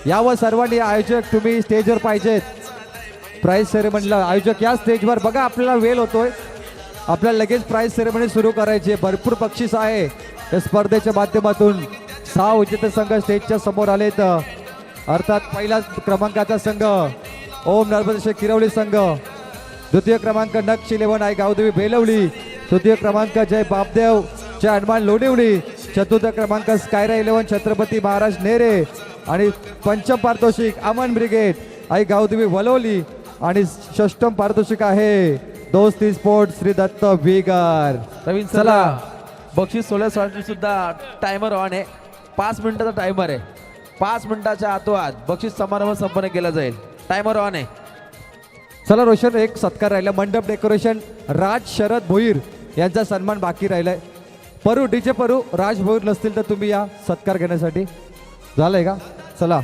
यावर सर्वांनी आयोजक तुम्ही स्टेजवर पाहिजेत. प्राइज सेरेमनीला आयोजक या स्टेजवर बघा. आपल्याला वेळ होतोय, आपल्याला लगेच प्राइज सेरेमनी सुरू करायची आहे. भरपूर बक्षीस आहे या स्पर्धेच्या माध्यमातून. 6 विजेते संघ स्टेजच्या समोर आलेत. अर्थात पहिल्या क्रमांकाचा संघ ओम नर्मदेश्वर किरवली संघ, द्वितीय क्रमांक नक्ष 11 आहे गावदेवी बेलवली, तृतीय क्रमांक जय बापदेव जय हनुमान लोणिवली, चतुर्थ क्रमांक स्कायरा 11 छत्रपती महाराज नेरे आणि पंचम पारितोषिक अमन ब्रिगेड आई गावदेवी वलवली आणि षष्टम पारितोषिक आहे दोस्ती स्पोर्ट श्री दत्त विगर. नवीन चला बक्षीस सोहळ्यासाठी सुद्धा टायमर ऑन आहे. 5 मिनिटाचा टायमर आहे. 5 मिनिटाच्या आतोआत बक्षीस समारंभ संपन्न केला जाईल. टायमर ऑन आहे. चला रोशन, एक सत्कार राहिला. मंडप डेकोरेशन राज शरद भोईर यांचा सन्मान बाकी राहिलाय. परू डीजे परू राज भोईर नसतील तर तुम्ही या सत्कार घेण्यासाठी. झालंय का? चला.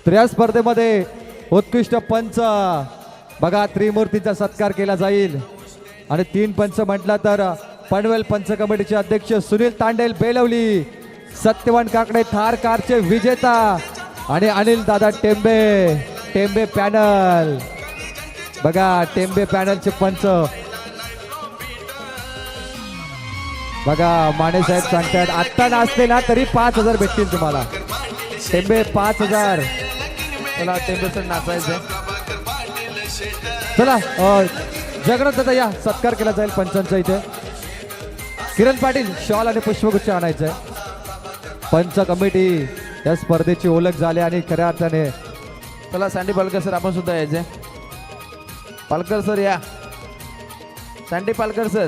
तर या स्पर्धेमध्ये उत्कृष्ट पंच बघा त्रिमूर्तीचा सत्कार केला जाईल. आणि 3 पंच म्हटला तर पनवेल पंच कमिटीचे अध्यक्ष सुनील तांडेल बेलवली, सत्यवान काकडे थार कारचे विजेता आणि अनिल दादा टेंबे, टेंबे पॅनल. बघा टेंबे पॅनलचे पंच बघा. माने साहेब सांगतात आत्ता नाचते ना तरी 5,000 भेटतील तुम्हाला. टेंबे 5,000. चला टेंबे सर नाचायचं. चला जगन्नाथ दादा या, सत्कार केला जाईल पंचांचा इथे. किरण पाटील शॉल आणि पुष्पगुच्छ आणायचंय. पंच कमिटी या स्पर्धेची ओळख झाली आणि खऱ्या अर्थाने. चला सँडी पालकर सर आपण सुद्धा यायचे. पालकर सर या. Sandy Palkar sir.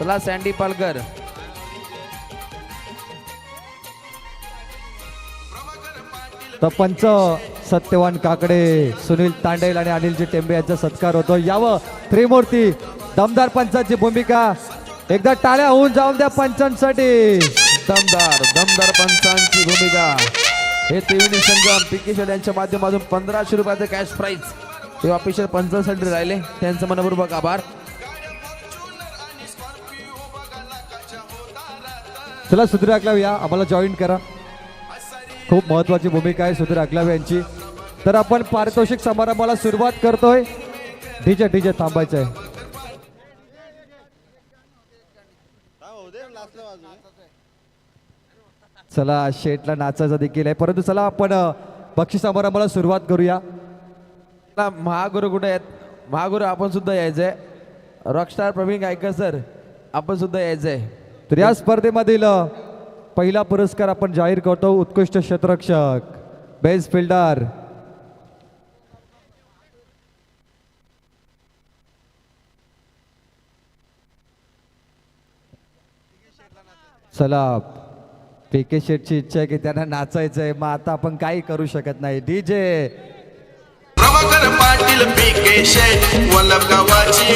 चला सँडी पालकर. तर पंच सत्यवान काकडे, सुनील तांडेल आणि अनिलजी टेंबे यांचा सत्कार होतो. यावं त्रिमूर्ती दमदार पंचांची भूमिका. एकदा टाळ्या होऊन जाऊन द्या पंचांसाठी. दमदार दमदार पंचांची भूमिका. हे त्रिवेणी संगम पिकेशेड यांच्या माध्यमातून 1500 रुपयाचे कॅश प्राइज ते ऑफिशियल पंचांसाठी राहिले. त्यांचं मनपूर्वक आभार. चला सुधीर अकलावे या, आम्हाला जॉईन करा. खूप महत्वाची भूमिका आहे सुधीर अकलावे यांची. तर आपण पारितोषिक समारंभाला सुरुवात करतोय. डीजे डीजे थांबायचं आहे. चला शेटला नाचायचं देखील आहे, परंतु चला आपण बक्षीस समारंभाला सुरुवात करूया. महागुरु कुठे आहेत? महागुरु आपण सुद्धा यायचंय. रॉकस्टार प्रवीण गायकर सर आपण सुद्धा यायचंय. तर या स्पर्धेमधील पहिला पुरस्कार आपण जाहीर करतो. उत्कृष्ट क्षेत्ररक्षक, बेस्ट फिल्डर. चला पीके शेटची इच्छा आहे की त्यांना नाचायचंय, मग आता आपण काही करू शकत नाही. डीजे प्रभाकर पाटील पीके शेट वल्लभगावाची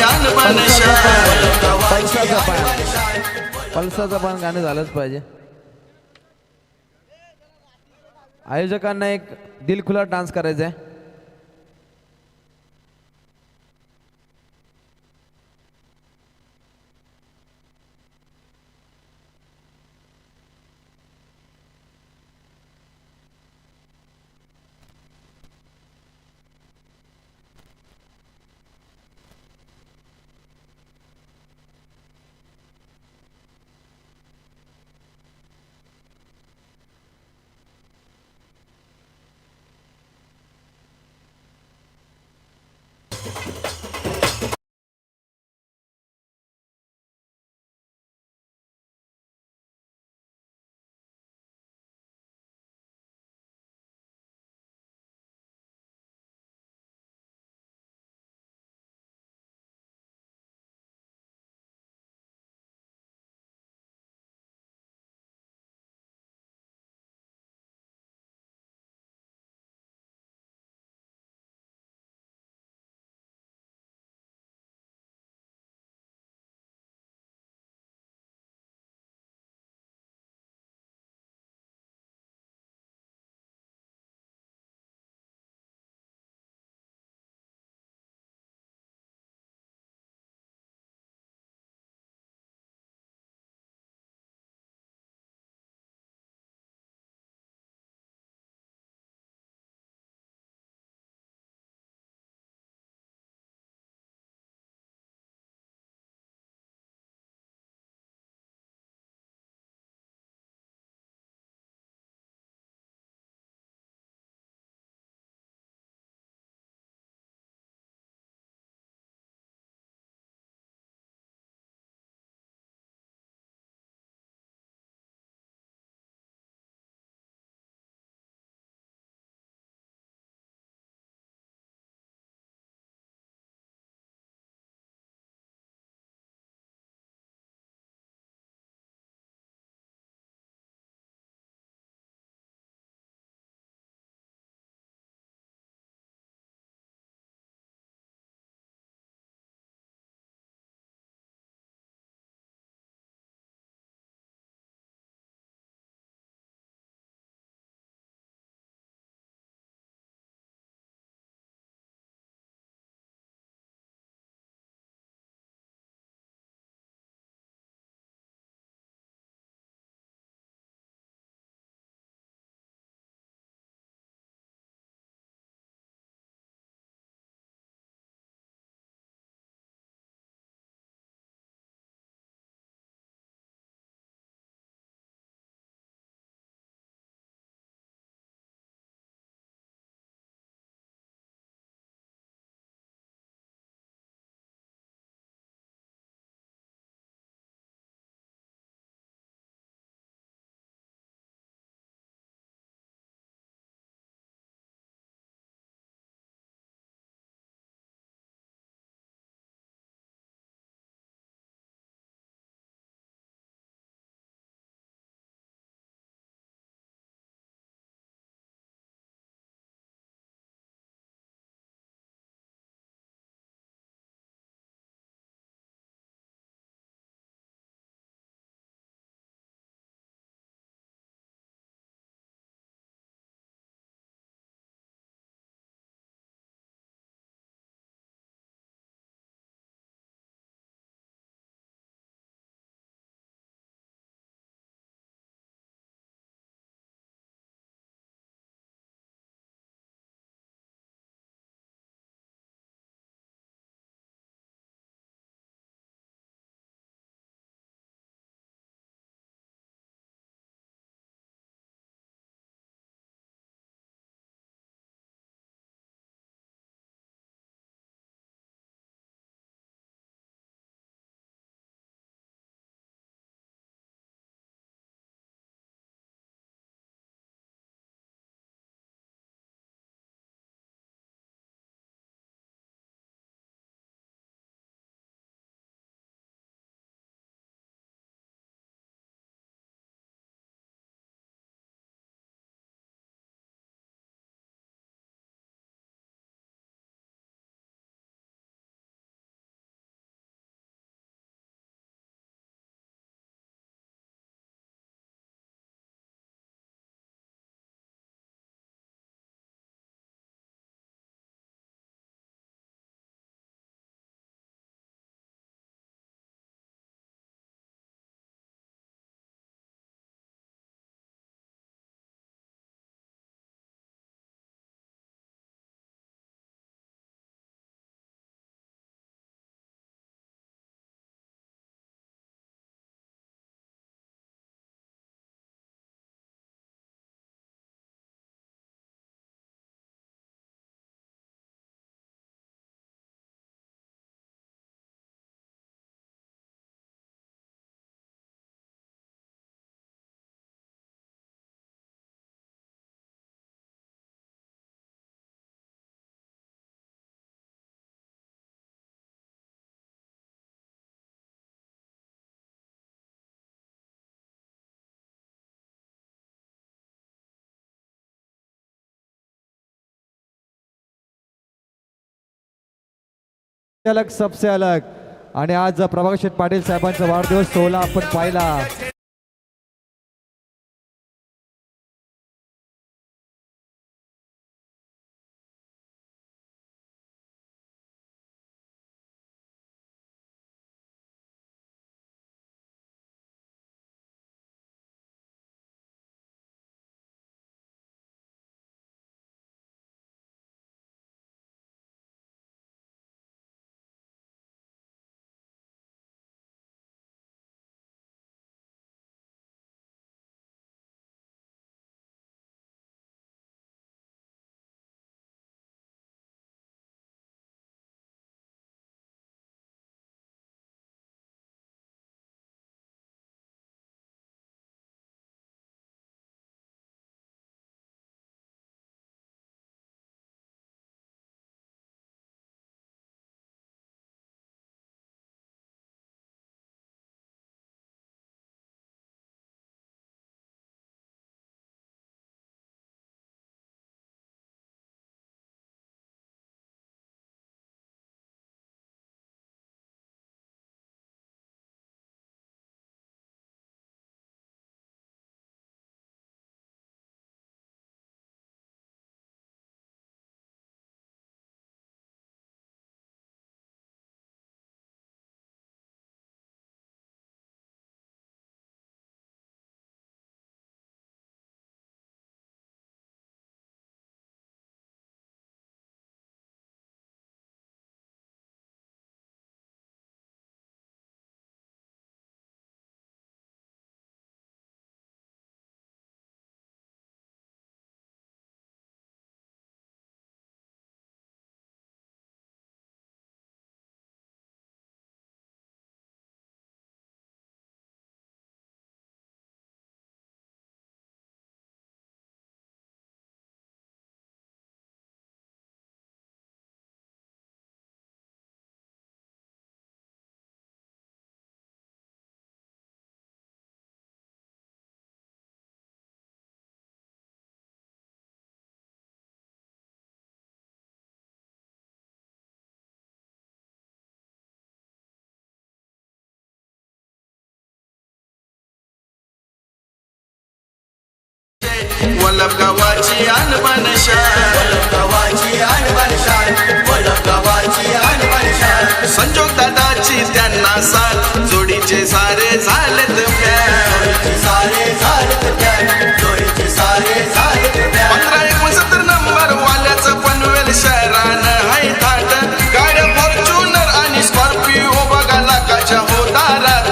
पल्साचं पण गाणं झालंच पाहिजे. आयोजकांना एक दिलखुला डान्स करायचा आहे. अलग सबसे अलग. आणि आज प्रभाकर शेठ पाटील साहेबांचा वाढदिवस सोहळा आपण पाहिला. वल्लभ गावाची आणबान शान संजोग दादाची त्यांना साथ जोडीचे सारे झालेत प्यार 1569 नंबर वाल्याचं पनवेल शहरान हाय थाट गाड्या फॉर्च्युनर आणि स्कॉर्पिओ बघा लाखाच्या होदारात.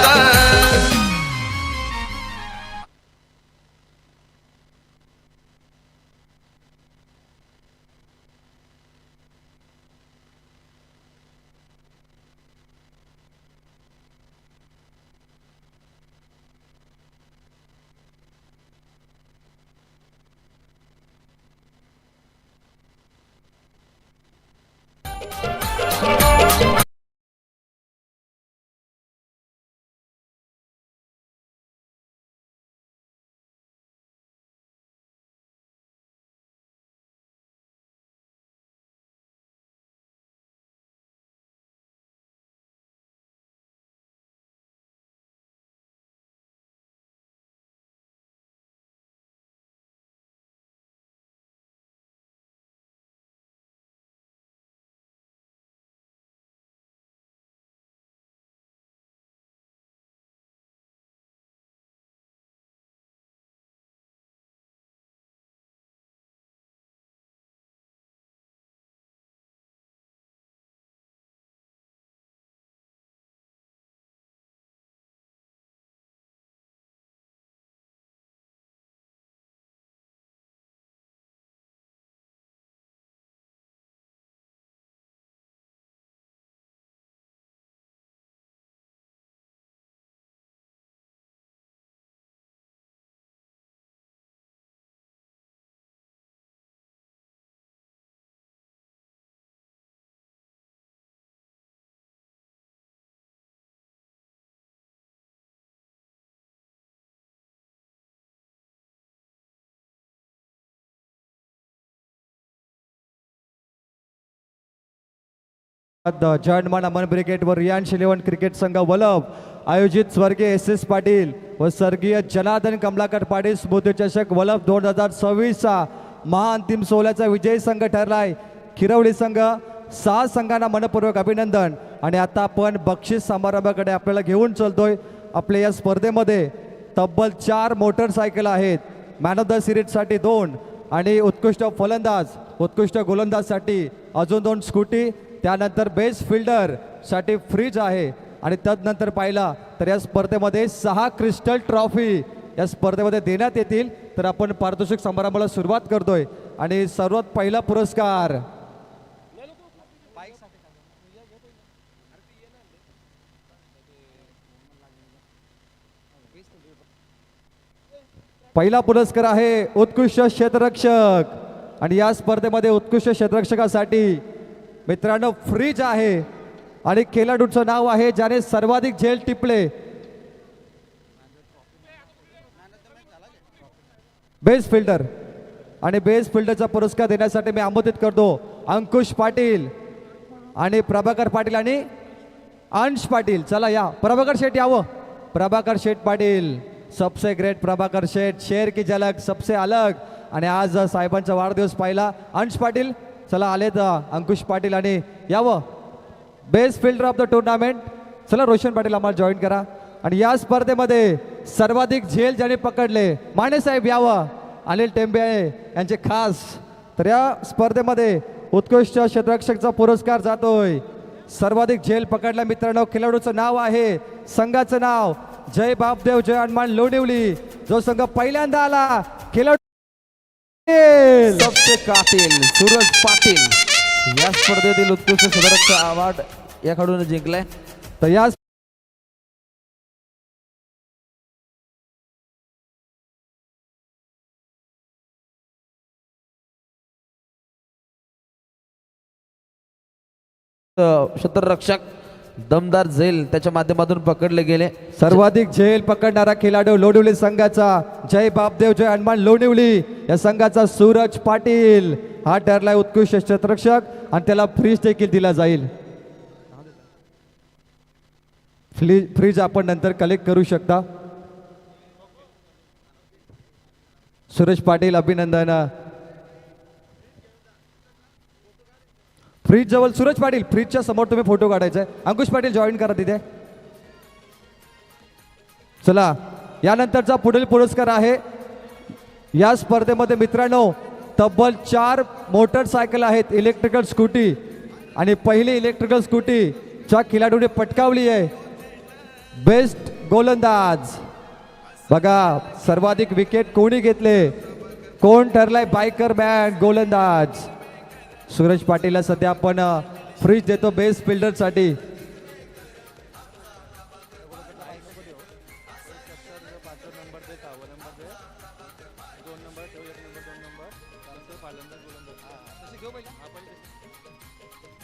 जॉईंट अमन ब्रिगेड व रियांश इलेव्हन क्रिकेट संघ वलभ आयोजित स्वर्गीय SS पाटील व स्वर्गीय जनार्दन कमलाकर पाटील स्मृती चषक वलभ 2026चा महाअंतिम सोहळ्याचा विजयी संघ ठरलाय. खिरवली संघ 6 संघांना मनपूर्वक अभिनंदन. आणि आता आपण बक्षीस समारंभाकडे आपल्याला घेऊन चलतोय. आपल्या या स्पर्धेमध्ये तब्बल 4 मोटरसायकल आहेत. मॅन ऑफ द सिरीजसाठी 2 आणि उत्कृष्ट फलंदाज उत्कृष्ट गोलंदाजसाठी अजून 2 स्कूटी. त्यानंतर बेस्ट फिल्डरसाठी फ्रीज आहे. आणि तदनंतर पाहिला तर या स्पर्धेमध्ये 6 क्रिस्टल ट्रॉफी या स्पर्धेमध्ये देण्यात येतील. तर आपण पारितोषिक समारंभाला सुरुवात करतोय. आणि सर्वात पहिला पुरस्कार आहे उत्कृष्ट क्षेत्ररक्षक. आणि या स्पर्धेमध्ये उत्कृष्ट क्षेत्ररक्षकासाठी मित्रांनो फ्रीज आहे. आणि खेळाडूचं नाव आहे ज्याने सर्वाधिक झेल टिपले. बेस्ट फिल्डर आणि बेस्ट फिल्डरचा पुरस्कार देण्यासाठी मी आमंत्रित करतो अंकुश पाटील आणि प्रभाकर पाटील आणि अंश पाटील. चला या प्रभाकर शेठ यावं. प्रभाकर शेठ पाटील सबसे ग्रेट प्रभाकर शेठ शेर की झलक सबसे अलग. आणि आज साहेबांचा वाढदिवस पाहिला. अंश पाटील चला आलेत. अंकुश पाटील आणि यावं best fielder of the tournament. चला रोशन पाटील आम्हाला जॉईन करा. आणि या स्पर्धेमध्ये सर्वाधिक झेल ज्याने पकडले माने साहेब यावं. अनिल टेंबे यांचे खास. तर या स्पर्धेमध्ये उत्कृष्ट क्षेत्ररक्षकचा पुरस्कार जातोय. सर्वाधिक झेल पकडला मित्रांनो खेळाडूचं नाव आहे संघाचं नाव जय बापदेव जय हनुमान लोणिवली. जो संघ पहिल्यांदा आला खेळाडू सबसे कातील सूरज पाटील या स्पर्धेतील उत्कृष्ट क्षेत्ररक्षक अवॉर्ड या खेळाडूने जिंकलाय. तर या क्षेत्ररक्षक दमदार झेल त्याच्या माध्यमातून पकडले गेले. सर्वाधिक झेल पकडणारा खेळाडू लोणिवली संघाचा जय बापदेव जय हनुमान लोणिवली या संघाचा सूरज पाटील हा ठरलाय उत्कृष्ट क्षेत्ररक्षक. आणि त्याला फ्रीज देखील दिला जाईल. फ्रीज आपण नंतर कलेक्ट करू शकता. सूरज पाटील अभिनंदन. फ्रीज जवळ सूरज पाटील फ्रीजच्या समोर तुम्ही फोटो काढायचा आहे. अंकुश पाटील जॉईन करा तिथे. चला यानंतरचा पुढील पुरस्कार आहे. या स्पर्धेमध्ये मित्रांनो तब्बल 4 मोटरसायकल आहेत इलेक्ट्रिकल स्कूटी. आणि पहिली इलेक्ट्रिकल स्कूटी ज्या खेळाडूने पटकावली आहे बेस्ट गोलंदाज. बघा सर्वाधिक विकेट कोणी घेतले कोण ठरलाय बायकर मॅन गोलंदाज. सूरज पाटीलला सध्या आपण फ्रीज देतो बेस्ट फिल्डरसाठी.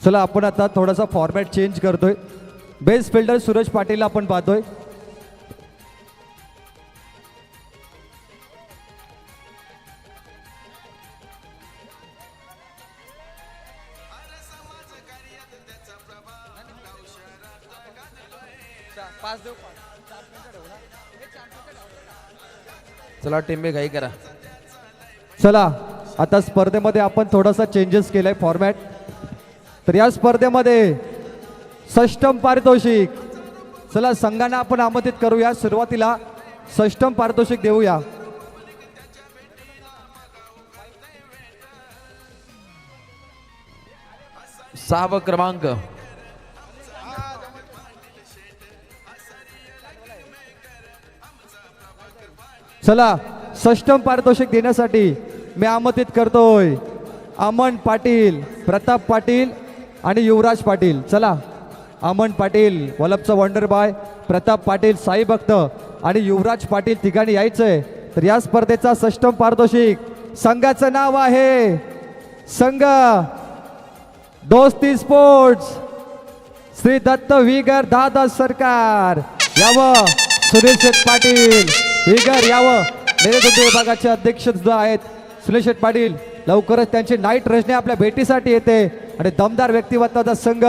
चला आपण आता थोडासा फॉर्मॅट चेंज करतोय. बेस्ट फिल्डर सूरज पाटीलला आपण पाहतोय. चला टेंबे घाई करा. चला आता स्पर्धेमध्ये आपण थोडासा चेंजेस केलाय फॉर्मॅट. तर या स्पर्धेमध्ये षष्टम पारितोषिक. चला संघांना आपण आमंत्रित करूया. सुरुवातीला षष्टम पारितोषिक देऊया. सहावा क्रमांक चला षष्टम पारितोषिक देण्यासाठी मी आमंत्रित करतोय अमन पाटील प्रताप पाटील आणि युवराज पाटील. चला अमन पाटील वलभचा वंडर बॉय प्रताप पाटील साई भक्त आणि युवराज पाटील तिघांनी यायचंय. तर या स्पर्धेचा षष्टम पारितोषिक संघाचं नाव आहे संघ दोस्ती स्पोर्ट्स श्री दत्त विगर दादा सरकार यावं. सुनील शेठ पाटील विगर यावं. नेतृत्व विभागाचे अध्यक्ष सुद्धा आहेत सुनील शेठ पाटील. लवकरच त्यांची नाईट रजनी आपल्या भेटीसाठी येते. आणि दमदार व्यक्तिमत्वाचा संघ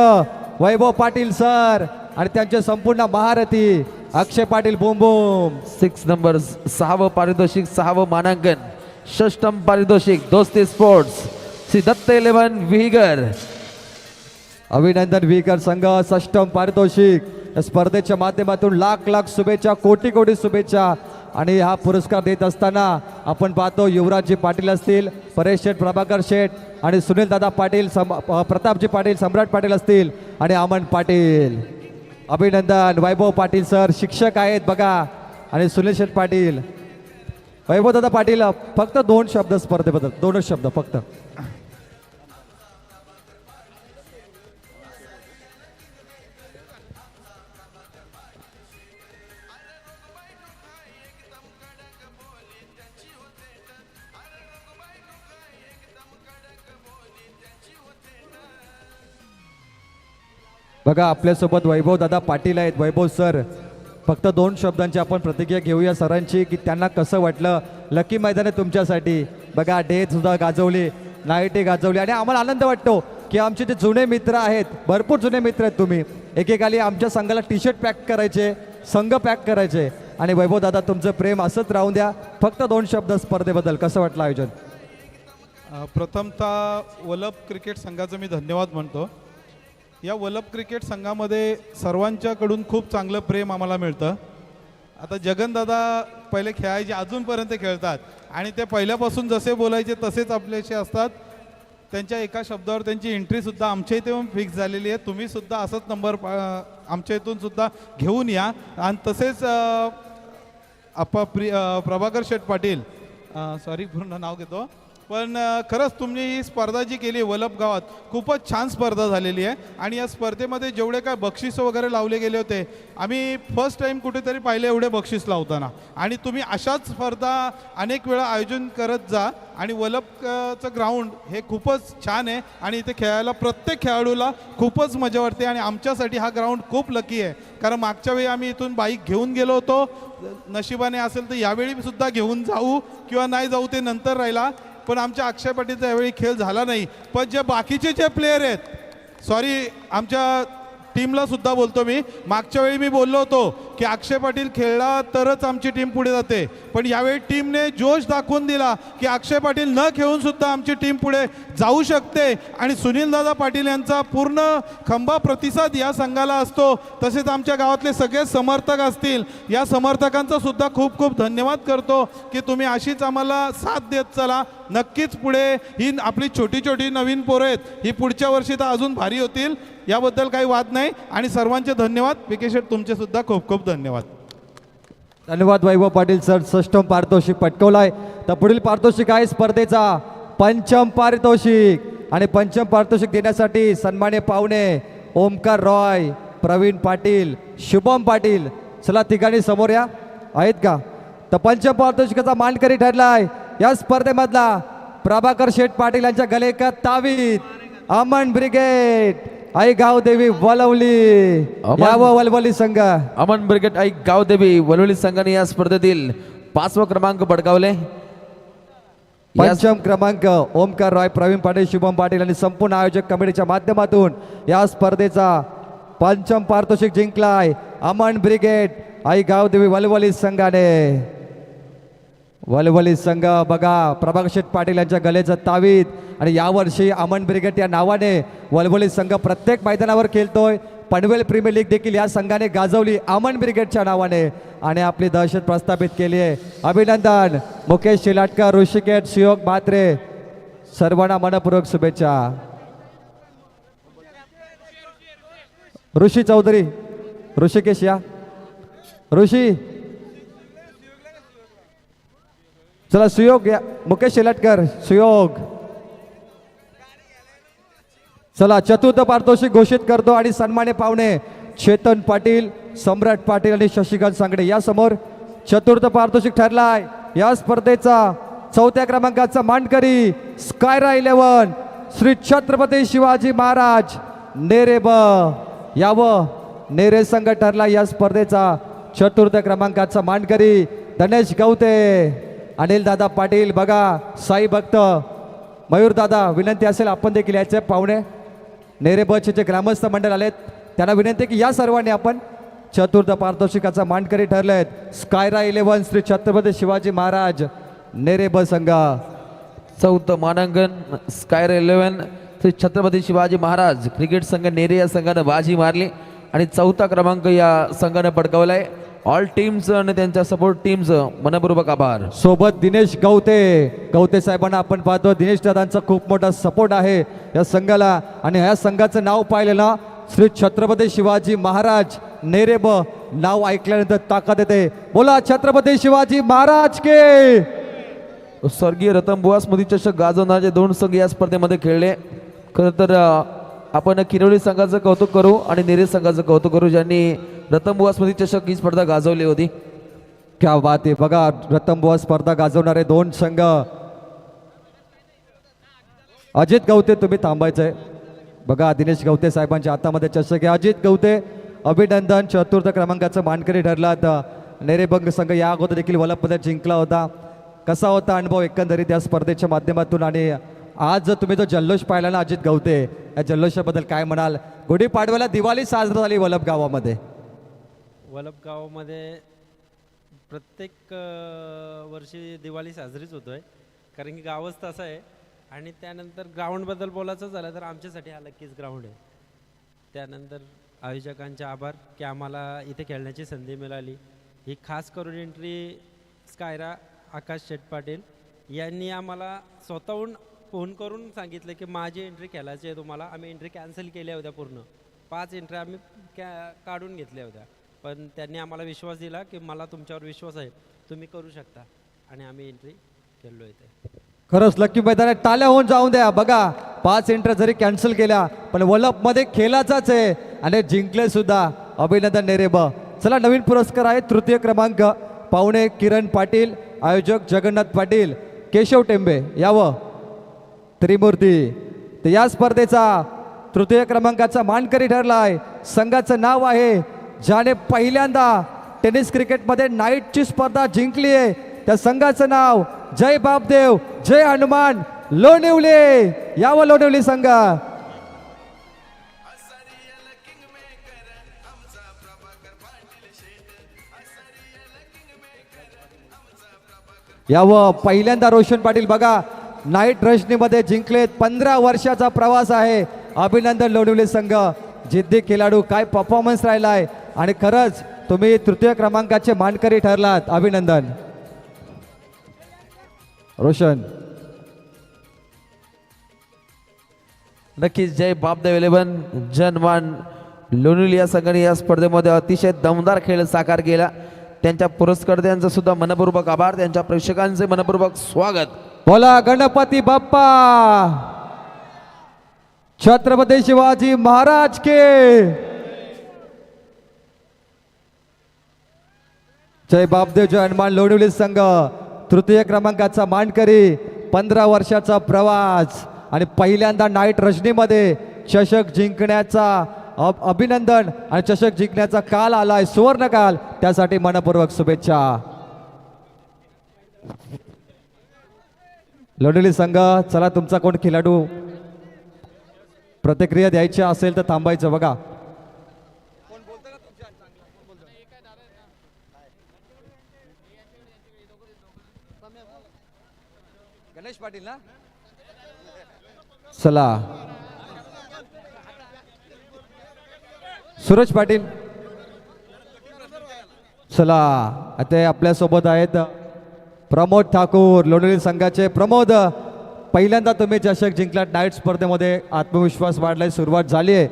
वैभव पाटील सर आणि त्यांचे संपूर्ण महारथी अक्षय पाटील बोम बोम. 6 नंबर 6व पारितोषिक 6व मानांकन. षष्टम पारितोषिक दोस्ती स्पोर्ट्स श्री दत्त 11 विहिगर. अभिनंदन विकर संघ. षष्टम पारितोषिक या स्पर्धेच्या माध्यमातून लाख लाख शुभेच्छा, कोटी कोटी शुभेच्छा. आणि हा पुरस्कार देत असताना आपण पाहतो युवराजजी पाटील असतील, परेश शेठ, प्रभाकर शेठ आणि सुनील दादा पाटील, प्रतापजी पाटील, सम्राट पाटील असतील आणि अमन पाटील. अभिनंदन. वैभव पाटील सर शिक्षक आहेत बघा आणि सुनील शेठ पाटील. वैभव दादा पाटील फक्त 2 शब्द स्पर्धेबद्दल, 2च शब्द फक्त. बघा आपल्यासोबत वैभव दादा पाटील आहेत. वैभव सर फक्त 2 शब्दांची आपण प्रतिक्रिया घेऊया सरांची की त्यांना कसं वाटलं. लकी मैदान आहे तुमच्यासाठी. बघा डे सुद्धा गाजवली, नाईटे गाजवली आणि आम्हाला आनंद वाटतो की आमचे जे जुने मित्र आहेत, भरपूर जुने मित्र आहेत तुम्ही. एकेकाली आमच्या संघाला टी शर्ट पॅक करायचे, संघ पॅक करायचे आणि वैभव दादा तुमचं प्रेम असंच राहून द्या. फक्त 2 शब्द स्पर्धेबद्दल कसं वाटलं आयोजन. प्रथमतः वल्लभ क्रिकेट संघाचं मी धन्यवाद म्हणतो. या वल्लभ क्रिकेट संघामध्ये सर्वांच्याकडून खूप चांगलं प्रेम आम्हाला मिळतं. आता जगनदादा पहिले खेळायचे, अजूनपर्यंत खेळतात आणि ते पहिल्यापासून जसे बोलायचे तसेच आपल्याशी असतात. त्यांच्या एका शब्दावर त्यांची एंट्रीसुद्धा आमच्या इथे फिक्स झालेली आहे. तुम्हीसुद्धा असंच नंबर आमच्या इथून सुद्धा घेऊन या. आणि तसेच प्रभाकर शेठ पाटील, सॉरी पूर्ण नाव घेतो, पण खरंच तुम्ही ही स्पर्धा जी केली वल्लभ गावात खूपच छान स्पर्धा झालेली आहे. आणि या स्पर्धेमध्ये जेवढे काय बक्षीस वगैरे लावले गेले होते, आम्ही फर्स्ट टाईम कुठेतरी पाहिले एवढे बक्षीस लावताना. आणि तुम्ही अशाच स्पर्धा अनेक वेळा आयोजन करत जा. आणि वल्लभचं ग्राउंड हे खूपच छान आहे आणि इथे खेळायला प्रत्येक खेळाडूला खूपच मजा वाटते. आणि आमच्यासाठी हा ग्राउंड खूप लकी आहे, कारण मागच्या वेळी आम्ही इथून बाईक घेऊन गेलो होतो. नशिबाने असेल तर यावेळी सुद्धा घेऊन जाऊ किंवा नाही जाऊ ते नंतर राहिला, पण आमच्या अक्षय पाटीलचा यावेळी खेळ झाला नाही. पण जे बाकीचे जे प्लेयर आहेत, सॉरी आमच्या टीमला सुद्धा बोलतो मी, मागच्या वेळी मी बोललो होतो की अक्षय पाटील खेळला तरच आमची टीम पुढे जाते, पण यावेळी टीमने जोश दाखवून दिला की अक्षय पाटील न खेळून सुद्धा आमची टीम पुढे जाऊ शकते. आणि सुनील दादा पाटील यांचा पूर्ण खंबा प्रतिसाद या संघाला असतो. तसेच आमच्या गावातले सगळे समर्थक असतील, या समर्थकांचा सुद्धा खूप खूप धन्यवाद करतो की तुम्ही अशीच आम्हाला साथ देत चला. नक्कीच पुढे ही आपली छोटी छोटी नवीन पोरं आहेत, ही पुढच्या वर्षी तर अजून भारी होतील, याबद्दल काही वाद नाही. आणि सर्वांचे धन्यवाद. विके शेठ तुमचे सुद्धा खूप खूप धन्यवाद. धन्यवाद वैभव पाटील सर. षष्टम पारितोषिक पटकवलाय. तर पुढील पारितोषिक आहे स्पर्धेचा 5म पारितोषिक. आणि 5म पारितोषिक देण्यासाठी सन्मान्य पाहुणे ओमकार रॉय, प्रवीण पाटील, शुभम पाटील, चला ठिकाणी समोर या. आहेत का? तर 5म पारितोषिकाचा मानकरी ठरलाय या स्पर्धेमधला प्रभाकर शेठ पाटील यांच्या गले का तावीत अमन ब्रिगेड आई गावदेवी वलवली, यावं वलवली संघ. अमन ब्रिगेड आई गावदेवी वलवली संघाने या स्पर्धेतील 5वा क्रमांक पटकावले. 5म क्रमांक ओमकार रॉय, प्रवीण पाटील, शुभम पाटील आणि संपूर्ण आयोजक कमिटीच्या माध्यमातून या स्पर्धेचा 5म पारितोषिक जिंकलाय अमन ब्रिगेड आई गावदेवी वलवली संघाने. वलवली संघ बघा प्रभाकर शेठ पाटील यांच्या गलेचं तावीत. आणि यावर्षी अमन ब्रिगेड या नावाने वलवली संघ प्रत्येक मैदानावर खेळतोय. पनवेल प्रीमियर लीग देखील या संघाने गाजवली अमन ब्रिगेडच्या नावाने आणि आपली दहशत प्रस्थापित केली आहे. अभिनंदन. मुकेश शिलाटकर, ऋषिकेश सुयोग म्हात्रे, सर्वांना मनपूर्वक शुभेच्छा. ऋषी चौधरी, ऋषिकेश या. ऋषी चला. सुयोग या. मुकेश शिलाटकर, सुयोग चला. चतुर्थ पारितोषिक घोषित करतो आणि सन्मान्य पाहुणे चेतन पाटील, सम्राट पाटील आणि शशिकांत सांगडे या समोर. चतुर्थ पारितोषिक ठरलाय या स्पर्धेचा 4थ्या क्रमांकाचा मानकरी स्कायरा 11 श्री छत्रपती शिवाजी महाराज नेरेब, यावं नेरे संघ ठरला या स्पर्धेचा 4थ्या क्रमांकाचा मानकरी. गणेश गवते, अनिल दादा पाटील, बघा साई भक्त, मयूर दादा, विनंती असेल आपण देखील याचे पाहुणे. नेरे बचे जे ग्रामस्थ मंडळ आलेत त्यांना विनंती आहे की या सर्वांनी आपण चतुर्थ पारितोषिकाचा मानकरी ठरले आहेत स्कायरा 11 श्री छत्रपती शिवाजी महाराज नेरे ब संघ. चौथं मानांकन स्कायर 11 श्री छत्रपती शिवाजी महाराज क्रिकेट संघ नेरे या संघानं बाजी मारली आणि चौथा क्रमांक या संघानं पटकावलाय. ऑल टीम्स आणि त्यांच्या सपोर्ट टीम्स मनपूर्वक आभार. सोबत दिनेश गवते साहेबांना आपण पाहतो. दिनेश दादांचा खूप मोठा सपोर्ट आहे या संघाला आणि ह्या संघाचं नाव पाहिलं ना श्री छत्रपती शिवाजी महाराज नेरेब नाव ऐकल्यानंतर ताकद येते. बोला छत्रपती शिवाजी महाराज के. स्वर्गीय रतनबुवा स्मृती चषक गाजवणारे 2 संघ या स्पर्धेमध्ये खेळले. खरं तर आपण किरोली संघाचं कौतुक करू आणि नेरे संघाचं कौतुक करू ज्यांनी रतनबुवा स्मृती चषक ही स्पर्धा गाजवली होती. क्या बात आहे. बघा रतनबुवा स्पर्धा गाजवणारे 2 संघ. अजित गवते तुम्ही थांबायचंय. बघा दिनेश गवते साहेबांच्या हातामध्ये चषक आहे. अजित गवते अभिनंदन. चतुर्थ क्रमांकाचं मानकरी ठरलात. नेरेबंग संघ या अगोदर देखील वलपमध्ये जिंकला होता. कसा होता अनुभव एकंदरीत या स्पर्धेच्या माध्यमातून आणि आज तुम्ही जो जल्लोष पाहिला ना अजित गवते या जल्लोषाबद्दल काय म्हणाल? गुढीपाडव्याला दिवाळी साजरी झाली वलप गावामध्ये. वलप गावामध्ये प्रत्येक वर्षी दिवाळी साजरीच होतो आहे कारण की गावच तसं आहे. आणि त्यानंतर ग्राउंडबद्दल बोलायचं झालं तर आमच्यासाठी हा लक्कीच ग्राउंड आहे. त्यानंतर आयोजकांचे आभार की आम्हाला इथे खेळण्याची संधी मिळाली. ही खास करून एंट्री स्कायरा आकाश शेट पाटील यांनी आम्हाला स्वतःहून फोन करून सांगितलं की माझी एंट्री खेळायची आहे तुम्हाला. आम्ही एंट्री कॅन्सल केल्या होत्या. पूर्ण 5 एंट्री आम्ही काढून घेतल्या होत्या पण त्यांनी आम्हाला विश्वास दिला की मला तुमच्यावर विश्वास आहे तुम्ही करू शकता आणि आम्ही एंट्री खेळलो इथे. खरंच लक्की मैदानात टाळ्या होऊन जाऊन द्या. बघा 5 एंट्री जरी कॅन्सल केल्या पण वलपमध्ये खेळाचाच आहे आणि जिंकले सुद्धा. अभिनंदन नेरेब. चला नवीन पुरस्कार आहे. तृतीय क्रमांक पाहुणे किरण पाटील, आयोजक जगन्नाथ पाटील, केशव टेंबे यावं त्रिमूर्ती. तर या स्पर्धेचा तृतीय क्रमांकाचा मानकरी ठरलाय. संघाचं नाव आहे ज्याने पहिल्यांदा टेनिस क्रिकेटमध्ये नाईटची स्पर्धा जिंकली आहे. त्या संघाचं नाव जय बापदेव जय हनुमान लोणिवले. यावं लोणिवली संघ. यावं पहिल्यांदा रोशन पाटील. बघा नाईट रजनीमध्ये जिंकलेत. 15 वर्षाचा प्रवास आहे. अभिनंदन लोणिवले संघ. जिद्दी खेळाडू काय परफॉर्मन्स राहिलाय आणि खरंच तुम्ही तृतीय क्रमांकाचे मानकरी ठरलात. अभिनंदन रोशन. नक्कीच जय बापदेव 11 जनमान लोणिवली या संघाने या स्पर्धेमध्ये अतिशय दमदार खेळ साकार केला. त्यांच्या पुरस्कर्त्यांचं सुद्धा मनपूर्वक आभार. त्यांच्या प्रेक्षकांचे मनपूर्वक स्वागत. बोला गणपती बाप्पा छत्रपती शिवाजी महाराज के. जय बापदेव जय हनुमान लोणिवली संघ तृतीय क्रमांकाचा मानकरी. 15 वर्षाचा प्रवास आणि पहिल्यांदा नाईट रजनीमध्ये चषक जिंकण्याचा अभिनंदन आणि चषक जिंकण्याचा काल आलाय सुवर्ण काल. त्यासाठी मनपूर्वक शुभेच्छा. लोणिवली संघ. चला तुमचा कोण खेळाडू प्रतिक्रिया द्यायची असेल तर थांबायचं. बघा गणेश पाटील ना. चला सूरज पाटील. चला आता आपल्यासोबत आहेत प्रमोद ठाकूर लोणिवली संघाचे. प्रमोद पहिल्यांदा तुम्ही चषक जिंकलात नाईट स्पर्धेमध्ये. आत्मविश्वास वाढलाय. सुरुवात झाली आहे.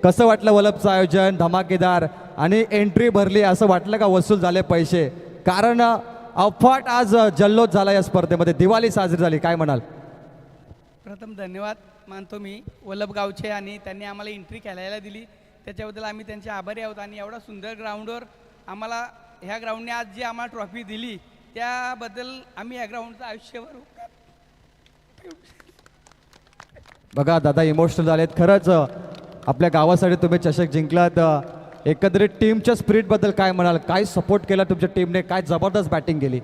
कसं वाटलं वलपचं आयोजन धमाकेदार आणि एंट्री भरली असं वाटलं का वसूल झाले पैसे? कारण अफाट आज जल्लोष झाला या स्पर्धेमध्ये. दिवाळी साजरी झाली. काय म्हणाल? प्रथम धन्यवाद मानतो मी वल्लभ गावचे आणि त्यांनी आम्हाला एंट्री खेळायला दिली त्याच्याबद्दल आम्ही त्यांचे आभारी आहोत. आणि एवढा सुंदर ग्राउंडवर आम्हाला ह्या ग्राउंडने आज जी आम्हाला ट्रॉफी दिली त्याबद्दल आम्ही ह्या ग्राउंडचं आयुष्यभर. बघा दादा इमोशनल झालेत. खरंच आपल्या गावासाठी तुम्ही चषक जिंकलात. एकंदरीत टीमच्या स्पिरिटबद्दल काय म्हणाल? काय सपोर्ट केला तुमच्या टीमने? काय जबरदस्त बॅटिंग केली?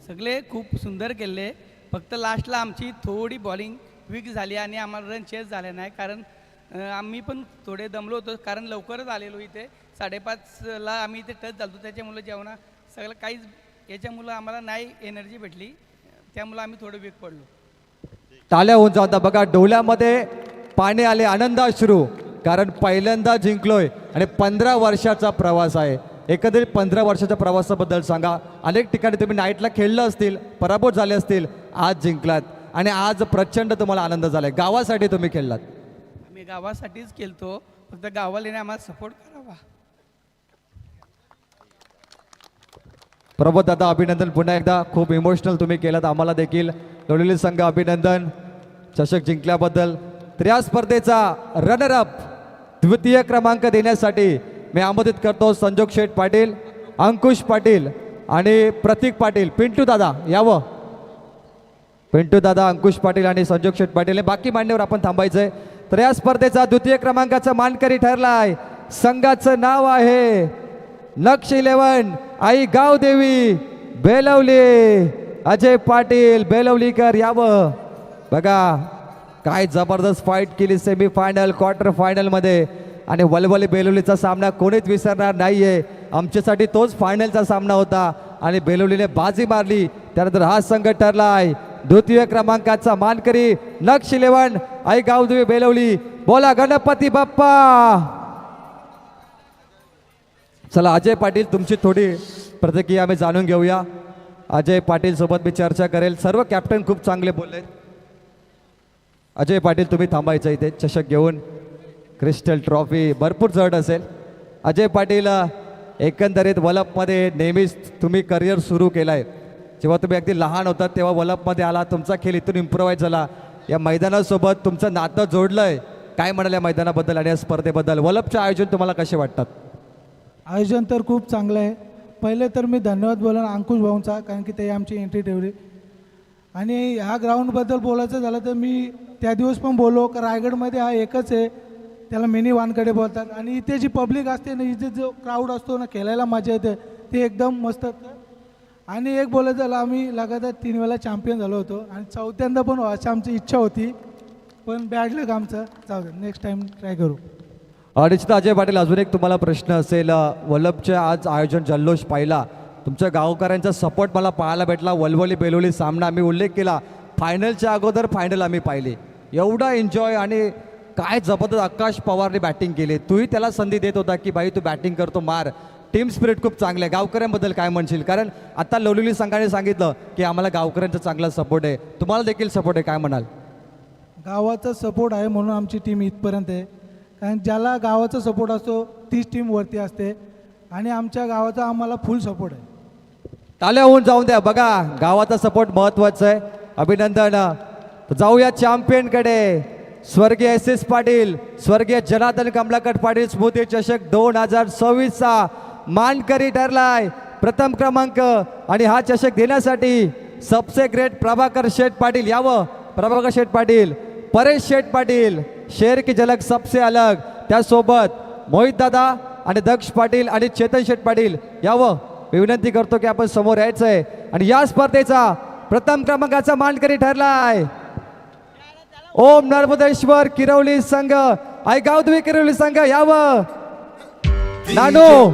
सगळे खूप सुंदर केले. फक्त लास्टला आमची थोडी बॉलिंग वीक झाली आणि आम्हाला रन चेस झाले नाही कारण आम्ही पण थोडे दमलो होतो कारण लवकरच आलेलो इथे 5:30ला आम्ही इथे टच झालो त्याच्यामुळं जेवणा सगळं काहीच याच्यामुळं आम्हाला नाही एनर्जी भेटली त्यामुळं आम्ही थोडं वीक पडलो. टाळ्या होऊन जाता बघा डोळ्यामध्ये पाणी आले आनंदाश्रू कारण पहिल्यांदा जिंकलोय आणि 15 वर्षाचा प्रवास आहे. एकंदरीत 15 वर्षाच्या प्रवासाबद्दल सांगा. अनेक ठिकाणी तुम्ही नाईटला खेळलं असतील पराभूत झाले असतील आज जिंकलात आणि आज प्रचंड तुम्हाला आनंद झालाय. गावासाठी तुम्ही खेळलात. आम्ही गावासाठीच केलतो फक्त गावाल्याने आम्हाला सपोर्ट करावा. प्रबोध दादा अभिनंदन पुन्हा एकदा खूप इमोशनल तुम्ही केलात. आम्हाला देखील लोणीले संघ अभिनंदन चषक जिंकल्याबद्दल. तर या स्पर्धेचा रनरअप द्वितीय क्रमांक देण्यासाठी मी आमंत्रित करतो संजोग शेठ पाटील, अंकुश पाटील आणि प्रतीक पाटील. पिंटू दादा यावं. पिंटू दादा, अंकुश पाटील आणि संजोग शेठ पाटील हे बाकी मान्यवर आपण थांबायचंय. तर या स्पर्धेचा द्वितीय क्रमांकाचा मानकरी ठरलाय संघाचं नाव आहे नक्ष 11 आई गावदेवी बेलवली. अजय पाटील बेलवलीकर यावं. बघा काय जबरदस्त फाईट केली सेमी फायनल क्वार्टर फायनल मध्ये आणि वलवली बेलवलीचा सामना कोणीच विसरणार नाहीये. आमच्यासाठी तोच फायनलचा सामना होता आणि बेलवलीने बाजी मारली. त्यानंतर हा संघ ठरलाय द्वितीय क्रमांकाचा मानकरी नक्ष 11 आई गावदेवी बेलवली. बोला गणपती बाप्पा. चला अजय पाटील तुमची थोडी प्रतिक्रिया आम्ही जाणून घेऊया. अजय पाटील सोबत मी चर्चा करेल. सर्व कॅप्टन खूप चांगले बोलले. अजय पाटील तुम्ही थांबायचं इथे चषक घेऊन. क्रिस्टल ट्रॉफी भरपूर जड असेल. अजय पाटील एकंदरीत वलपमध्ये नेहमीच तुम्ही करिअर सुरू केलाय. जेव्हा तुम्ही अगदी लहान होतात तेव्हा वलपमध्ये आला. तुमचा खेळ इथून इम्प्रोवाईज झाला. या मैदानासोबत तुमचं नातं जोडलंय. काय म्हणाल या मैदानाबद्दल आणि या स्पर्धेबद्दल? वलपचे आयोजन तुम्हाला कसे वाटतात? आयोजन तर खूप चांगलं आहे. पहिले तर मी धन्यवाद बोलणार अंकुश भाऊंचा कारण की ते आमची एंट्री ठेवली. आणि ह्या ग्राउंडबद्दल बोलायचं झालं तर मी त्या दिवस पण बोललो का रायगडमध्ये हा एकच आहे त्याला मिनी वानकडे बोलतात. आणि इथे जी पब्लिक असते ना इथे जो क्राऊड असतो ना खेळायला मजा येते ते एकदम मस्त असतं. आणि एक बोलायचं झालं आम्ही लगातार 3 वेळा चॅम्पियन झालो होतो आणि चौथ्यांदा पण व्हायची आमची इच्छा होती पण बॅड लक आमचं. जाऊ दे नेक्स्ट टाईम ट्राय करू. निश्चित अजय पाटील अजून एक तुम्हाला प्रश्न असेल. वल्लभचे आज आयोजन जल्लोष पाहिला. तुमच्या गावकऱ्यांचा सपोर्ट मला पाहायला भेटला. वलवली बेलवली सामना आम्ही उल्लेख केला. फायनलच्या अगोदर फायनल आम्ही पाहिली. एवढा एन्जॉय आणि काय जबरदस्त आकाश पवारने बॅटिंग केली. तूही त्याला संधी देत होता की भाई तू बॅटिंग करतो मार. टीम स्पिरिट खूप चांगलं आहे. गावकऱ्यांबद्दल काय म्हणशील? कारण आता लवलेली संघाने सांगितलं की आम्हाला गावकऱ्यांचा चांगला सपोर्ट आहे. तुम्हाला देखील सपोर्ट आहे. काय म्हणाल? गावाचा सपोर्ट आहे म्हणून आमची टीम इथपर्यंत आहे. कारण ज्याला गावाचा सपोर्ट असतो तीच टीम वरती असते आणि आमच्या गावाचा आम्हाला फुल सपोर्ट आहे. टाळ्या होऊन जाऊन द्या. बघा गावाचा सपोर्ट महत्वाचा आहे. अभिनंदन. जाऊया चॅम्पियनकडे. स्वर्गीय SS पाटील, स्वर्गीय जनार्दन कमलाकर पाटील स्मृती चषक 2026चा मानकरी ठरलाय. प्रथम क्रमांक आणि हा चषक देण्यासाठी सबसे ग्रेट प्रभाकर शेठ पाटील यावं. प्रभाकर शेठ पाटील, परेश शेठ पाटील, शेर की झलक सबसे अलग. त्यासोबत मोहित दादा आणि दक्ष पाटील आणि चेतन शेठ पाटील यावं. मी विनंती करतो की आपण समोर यायचं आहे. आणि या स्पर्धेचा प्रथम क्रमांकाचा मानकरी ठरलाय ओम नर्मदेश्वर किरवली संघ आई गावदेवी किरवली संघ यावं. नानो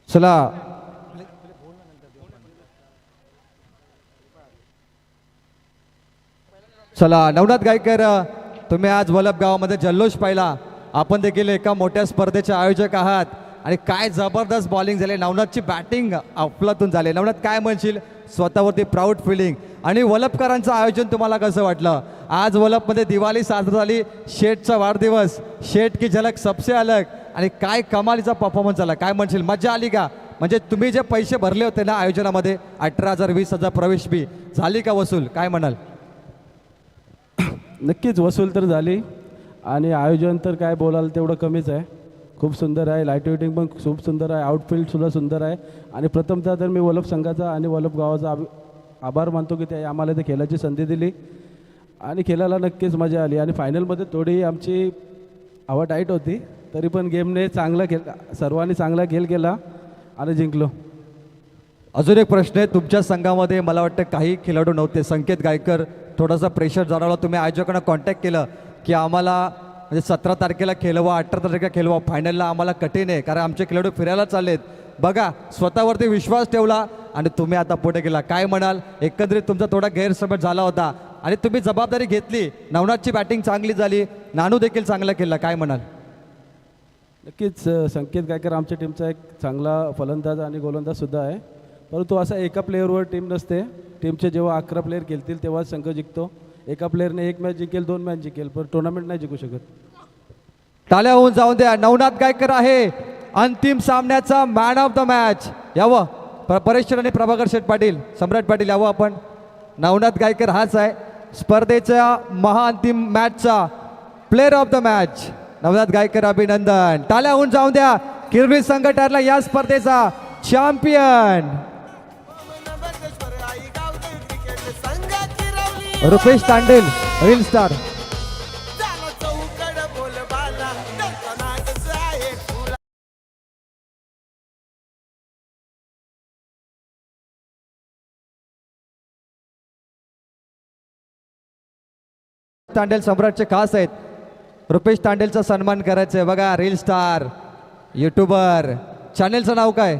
चला चला नवनाथ गायकर, तुम्ही आज वलभ गावामध्ये जल्लोष पाहिला. आपण देखील एका मोठ्या स्पर्धेचे आयोजक आहात आणि काय जबरदस्त बॉलिंग झाले. नवनाथची बॅटिंग अफलातून झाली. नवनाथ काय म्हणशील, स्वतःवरती प्राऊड फिलिंग आणि वलभकरांचं आयोजन तुम्हाला कसं वाटलं? आज वलभमध्ये दिवाळी साजरी झाली, शेठचा वाढदिवस, शेठ की झलक सबसे अलग, आणि काय कमालीचा परफॉर्मन्स झाला. काय म्हणशील, मजा आली का? म्हणजे तुम्ही जे पैसे भरले होते ना आयोजनामध्ये 18,000 20,000 प्रवेश फी, झाली का वसूल? काय म्हणाल? नक्कीच वसूल तर झाली आणि आयोजन तर काय बोलाल तेवढं कमीच आहे. खूप सुंदर आहे, लाईट वेटिंग पण खूप सुंदर आहे, आउटफील्डसुद्धा सुंदर आहे. आणि प्रथमतः तर मी वलभ संघाचा आणि वलभ गावाचा आभार मानतो की ते आम्हाला ते खेळाची संधी दिली आणि खेळायला नक्कीच मजा आली. आणि फायनलमध्ये थोडी आमची हवा टाईट होती, तरी पण गेमने चांगला सर्वांनी चांगला खेळ केला आणि जिंकलो. अजून एक प्रश्न आहे, तुमच्या संघामध्ये मला वाटतं काही खेळाडू नव्हते. संकेत गायकर, थोडासा प्रेशर जाणवला, तुम्ही आयोजकांना कॉन्टॅक्ट केलं की आम्हाला म्हणजे 17 तारखेला खेळवा, 18 तारखेला खेळवा, फायनलला आम्हाला कठीण आहे कारण आमचे खेळाडू फिरायला चाललेत. बघा, स्वतःवरती विश्वास ठेवला आणि तुम्ही आता पुढे गेला. काय म्हणाल? एकंदरीत तुमचा थोडा गैरसमज झाला होता आणि तुम्ही जबाबदारी घेतली. नवनाथची बॅटिंग चांगली झाली, नानू देखील चांगला खेळला. काय म्हणाल? नक्कीच संकेत गायकर आमच्या टीमचा एक चांगला फलंदाज आणि गोलंदाजसुद्धा आहे, परंतु असा एका प्लेअरवर टीम नसते. टीमचे जेव्हा 11 प्लेअर खेळतील तेव्हा संघ जिंकतो. एका प्लेअरने 1 मॅच जिंकेल, 2 मॅच जिंकेल, पण टुर्नामेंट नाही जिंकू शकत. टाळ्या होऊन जाऊन द्या. नवनाथ गायकर आहे अंतिम सामन्याचा मॅन ऑफ द मॅच. यावं परेश आणि प्रभाकर शेठ पाटील, सम्राट पाटील यावं आपण. नवनाथ गायकर हाच आहे स्पर्धेच्या महाअंतिम मॅचचा player of the match. Navnath Gaikar अभिनंदन. टाळ्या होऊन जाऊन द्या. किरवी संघ ठरला या स्पर्धेचा champion. Rupesh Tandel, reel star. Tandel सम्राटचे खास आहेत. रुपेश तांडेलचा सन्मान करायचा आहे. बघा, रील स्टार, यूट्यूबर, चॅनेलचं नाव काय?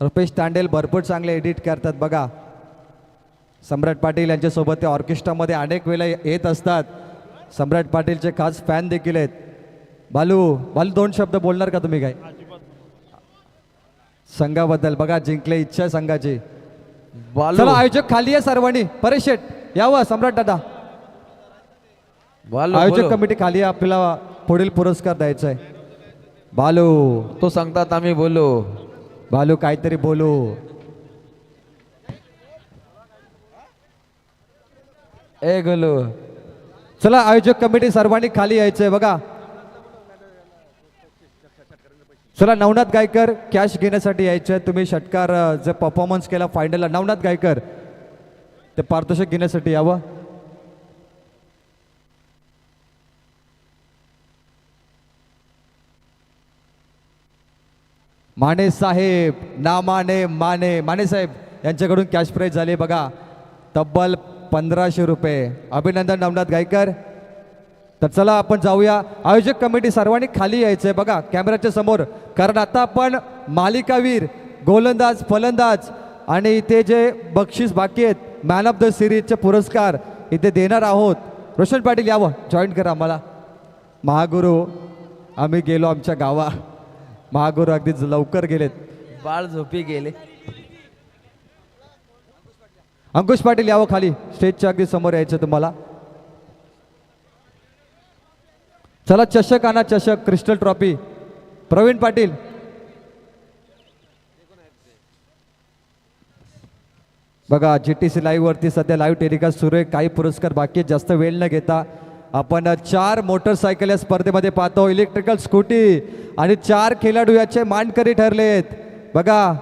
रुपेश तांडेल भरपूर चांगले एडिट करतात. बघा, सम्राट पाटील यांच्यासोबत ते ऑर्केस्ट्रामध्ये अनेक वेळेला येत असतात. सम्राट पाटीलचे खास फॅन देखील आहेत. बालू 2 शब्द बोलणार का तुम्ही? काय संघाबद्दल? बघा, जिंकले, इच्छा आहे संघाची. चला, आयोजक खाली आहे सर्वांनी. परेश शेठ यावं, सम्राट दादा. आयोजक कमिटी खाली आहे, आपल्याला पुढील पुरस्कार द्यायचा आहे. बालू तो सांगतात आम्ही बोलू. बालू काहीतरी बोलू. ए गोलू. चला, आयोजक कमिटी सर्वांनी खाली यायचंय. बघा, चला, नवनाथ गायकर कॅश घेण्यासाठी यायचे. तुम्ही षटकार जे परफॉर्मन्स केला फायनलला, नवनाथ गायकर ते पारितोषिक घेण्यासाठी यावं. माने साहेब, ना माने माने, माने साहेब यांच्याकडून कॅश प्राईज झाली. बघा, तब्बल 1500 रुपये. अभिनंदन नवनाथ गायकर. तर चला आपण जाऊया. आयोजक कमिटी सर्वांनी खाली यायचंय. बघा, कॅमेऱ्याच्या समोर, कारण आता आपण मालिकावीर, गोलंदाज, फलंदाज आणि इथे जे बक्षीस बाकी आहेत, मॅन ऑफ द सिरीजचे पुरस्कार इथे देणार आहोत. रोशन पाटील यावं, जॉईन करा आम्हाला. महागुरु, आम्ही गेलो आमच्या गावा. महागुरु अगदी लवकर गेलेत. बाळ झोपी गेले. अंकुश पाटील यावं खाली, स्टेजच्या अगदी समोर यायचं तुम्हाला. चला, चषक आणा, चषक, क्रिस्टल ट्रॉफी. प्रवीण पाटील. बघा, GTC लाईव्ह वरती सध्या लाईव्ह टेलिकास्ट सुरू आहे. काही पुरस्कार बाकी आहेत. जास्त वेळ न घेता आपण 4 मोटरसायकल या स्पर्धेमध्ये पाहतो. इलेक्ट्रिकल स्कूटी आणि 4 खेळाडू याचे मानकरी ठरलेत. बघा,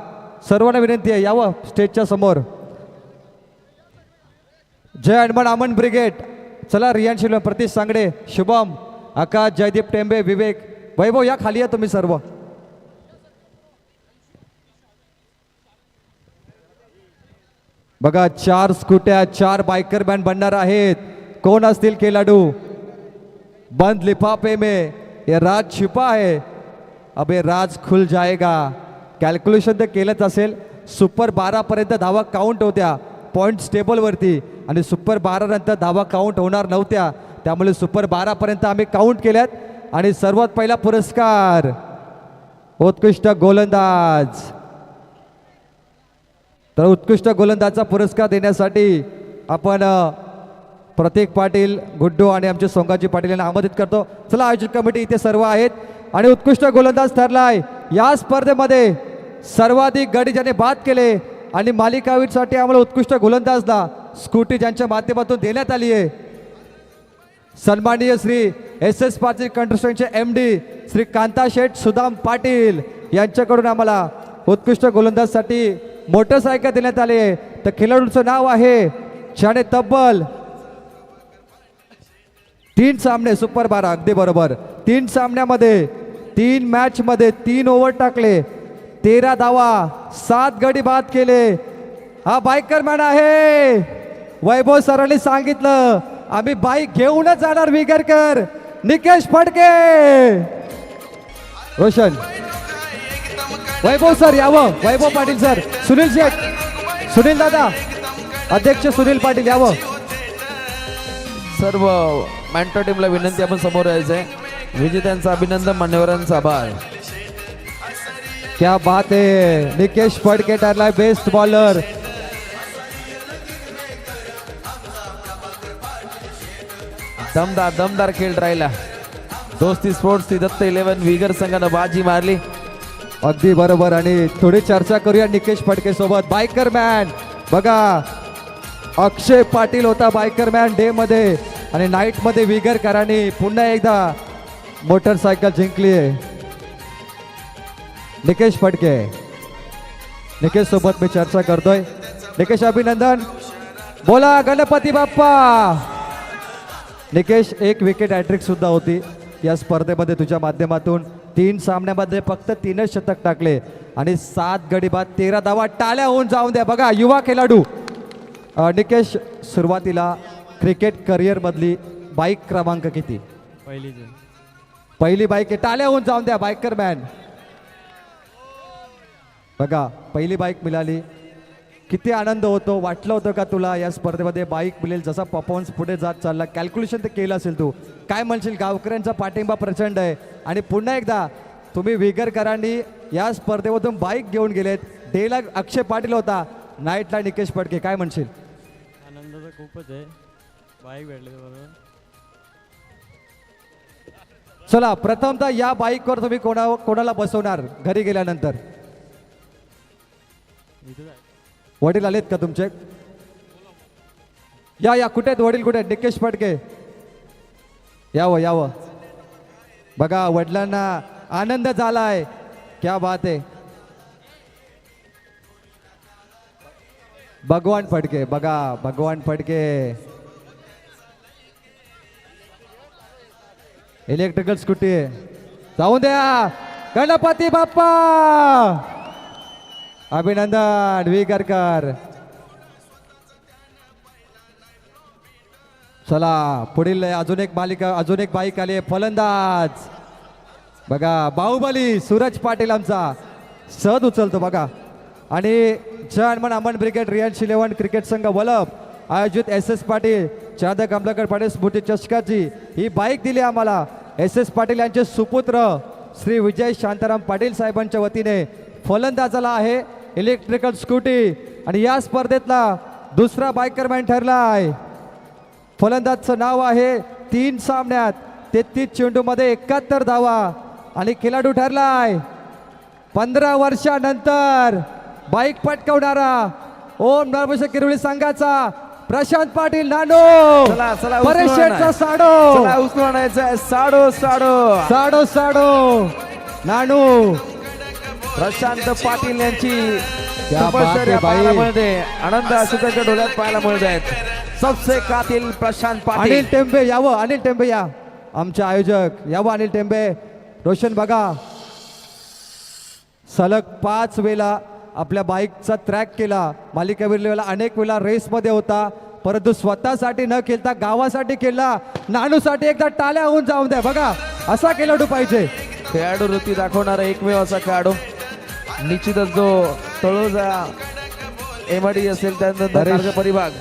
सर्वांना विनंती आहे, यावं स्टेजच्या समोर. जय हनुमान आमन ब्रिगेड. चला, रियान शिल्वा, प्रतीश सांगडे, शुभम, आकाश, जयदीप टेंबे, विवेक, वैभव या खाली आहे तुम्ही सर्व. बघा, 4 स्कूट्या, 4 बायकर बँड बनणार आहेत. कोण असतील खेळाडू? बंद लिफाफे में ये राज छिपा है, अब ये राज खुल जाएगा. कॅल्क्युलेशन तर केलंच असेल. सुपर 12 पर्यंत धावा काउंट होत्या पॉईंट्स टेबलवरती आणि सुपर 12 नंतर धावा काउंट होणार नव्हत्या. त्यामुळे सुपर 12 पर्यंत आम्ही काउंट केल्यात. आणि सर्वात पहिला पुरस्कार उत्कृष्ट गोलंदाज. तर उत्कृष्ट गोलंदाजचा पुरस्कार देण्यासाठी आपण प्रतीक पाटील, गुड्डू आणि आमचे सोंगाजी पाटील यांना आमंत्रित करतो. चला, आयोजक कमिटी इथे सर्व आहेत आणि उत्कृष्ट गोलंदाज ठरलाय या स्पर्धेमध्ये. सर्वाधिक गडी ज्याने बाद केले आणि मालिकावीरसाठी आम्हाला उत्कृष्ट गोलंदाजला स्कूटी ज्यांच्या माध्यमातून देण्यात आली आहे. सन्माननीय श्री SS पाटील कंस्ट्रक्शनचे MD श्री कांताशेठ सुदाम पाटील यांच्याकडून आम्हाला उत्कृष्ट गोलंदाजसाठी मोटरसायकल देण्यात आली आहे. तर खेळाडूंचं नाव आहे ज्याने तब्बल 3 सामने सुपर 12 अगदी बरोबर 3 सामन्यामध्ये 3 मॅचमध्ये 3 ओव्हर टाकले, 13 धावा, 7 गडी बाद केले. हा बायकर मॅन आहे. वैभव सरांनी सांगितलं आम्ही बाईक घेऊनच जाणार विगरकर. निकेश फडके. रोशन, वैभव सर यावं, वैभव पाटील सर, सुनील शेठ, सुनील दादा, अध्यक्ष सुनील पाटील यावं. सर्व मॅन्टो टीमला विनंती आपण समोर यायचं आहे. विजेत्यांचं अभिनंदन, मान्यवरांचा आभार. क्या बात है. निकेश फडके ठरलाय बेस्ट बॉलर. दमदार खेळ राहिला. दोस्ती स्पोर्ट्स ती दत्त 11 विगर संघानं बाजी मारली. अगदी बरोबर. आणि थोडी चर्चा करूया निकेश फडके सोबत. बायकर मॅन बघा, अक्षय पाटील होता बायकर मॅन डे मध्ये आणि नाईट मध्ये विगरकरांनी पुन्हा एकदा मोटरसायकल जिंकली आहे. निकेश फडके, निकेश सोबत मी चर्चा करतोय. निकेश अभिनंदन. बोला गणपती बाप्पा. निकेश, एक विकेट हॅट्रिक सुद्धा होती या स्पर्धेमध्ये तुझ्या माध्यमातून. 3 सामन्यामध्ये फक्त 3च शतक टाकले आणि 7 गडी बाद, 13 धावा. टाळ्या होऊन जाऊन द्या. बघा, युवा खेळाडू निकेश, सुरुवातीला क्रिकेट करिअर मधली बाईक क्रमांक किती? पहिली बाईक आहे. टाळ्या होऊन जाऊन द्या बायकर मॅन. बघा, पहिली बाईक मिळाली, किती आनंद होतो. वाटलं होतं का तुला या स्पर्धेमध्ये बाईक मिळेल? जसा परफॉर्मन्स पुढे जात चालला, कॅल्क्युलेशन तर केलं असेल तू. काय म्हणशील? गावकऱ्यांचा पाठिंबा प्रचंड आहे आणि पुन्हा एकदा तुम्ही विगरकरांनी या स्पर्धेमधून बाईक घेऊन गेलेत. डेला अक्षय पाटील होता, नाईटला निकेश फडके. काय म्हणशील? आनंद तर खूपच आहे, बाईक भेटले बरोबर. चला, प्रथमतः या बाईकवर तुम्ही कोणाला बसवणार घरी गेल्यानंतर? वडील आलेत का तुमचे? या कुठे आहेत वडील? कुठे आहेत? निकेश फडके यावं. बघा, वडिलांना आनंद झालाय. क्या बात आहे. भगवान फडके, बघा भगवान फडके इलेक्ट्रिकल स्कूटी आहे. जाऊन द्या. गणपती बाप्पा. अभिनंदन विगरकर. चला, पुढील अजून एक बाईक आली. फलंदाज बघा, बाहुबली सूरज पाटील आमचा सहज उचलतो बघा. आणि German Aman brigade Riyansh 11 cricket संघ वलभ आयोजित SS पाटील चांद कमलाकर पाटील स्मृती चषकाची ही बाईक दिली आम्हाला. SS पाटील यांचे सुपुत्र श्री विजय शांताराम पाटील साहेबांच्या वतीने फलंदाजाला आहे इलेक्ट्रिकल स्कूटी. आणि या स्पर्धेतला दुसरा बायकर मॅन ठरलाय. फलंदाजचं नाव आहे 3 सामन्यात 33 चेंडूमध्ये 71 धावा आणि खेळाडू ठरलाय 15 वर्षानंतर बाईक पटकवणारा ओम नर्मश किरवली संघाचा प्रशांत पाटील नानो. परेशेटचा साडो नानू. प्रशांत पाटील यांची पाहायला मिळते. आनंद असू त्याच्या डोळ्यात पाहायला मिळत आहेत. सबसे कातिल प्रशांत पाटील. अनिल टेंबे यावं. अनिल टेंबे या, आमचे आयोजक यावं. अनिल टेंबे. रोशन बघा, सलग 5 वेळा आपल्या बाईकचा ट्रॅक केला. मालिकावीर लेवलला अनेक वेळा रेसमध्ये होता, परंतु स्वतःसाठी न खेळता गावासाठी खेळला. नानूसाठी एकदा टाळ्या होऊन जाऊन द्या. बघा, असा खेळाडू पाहिजे. खेळाडू वृत्ती दाखवणारा एकमेव असा खेळाडू. निश्चितच जो तळोजा एमआयडी असेल त्यानंतर परेश. नारळ परिभाग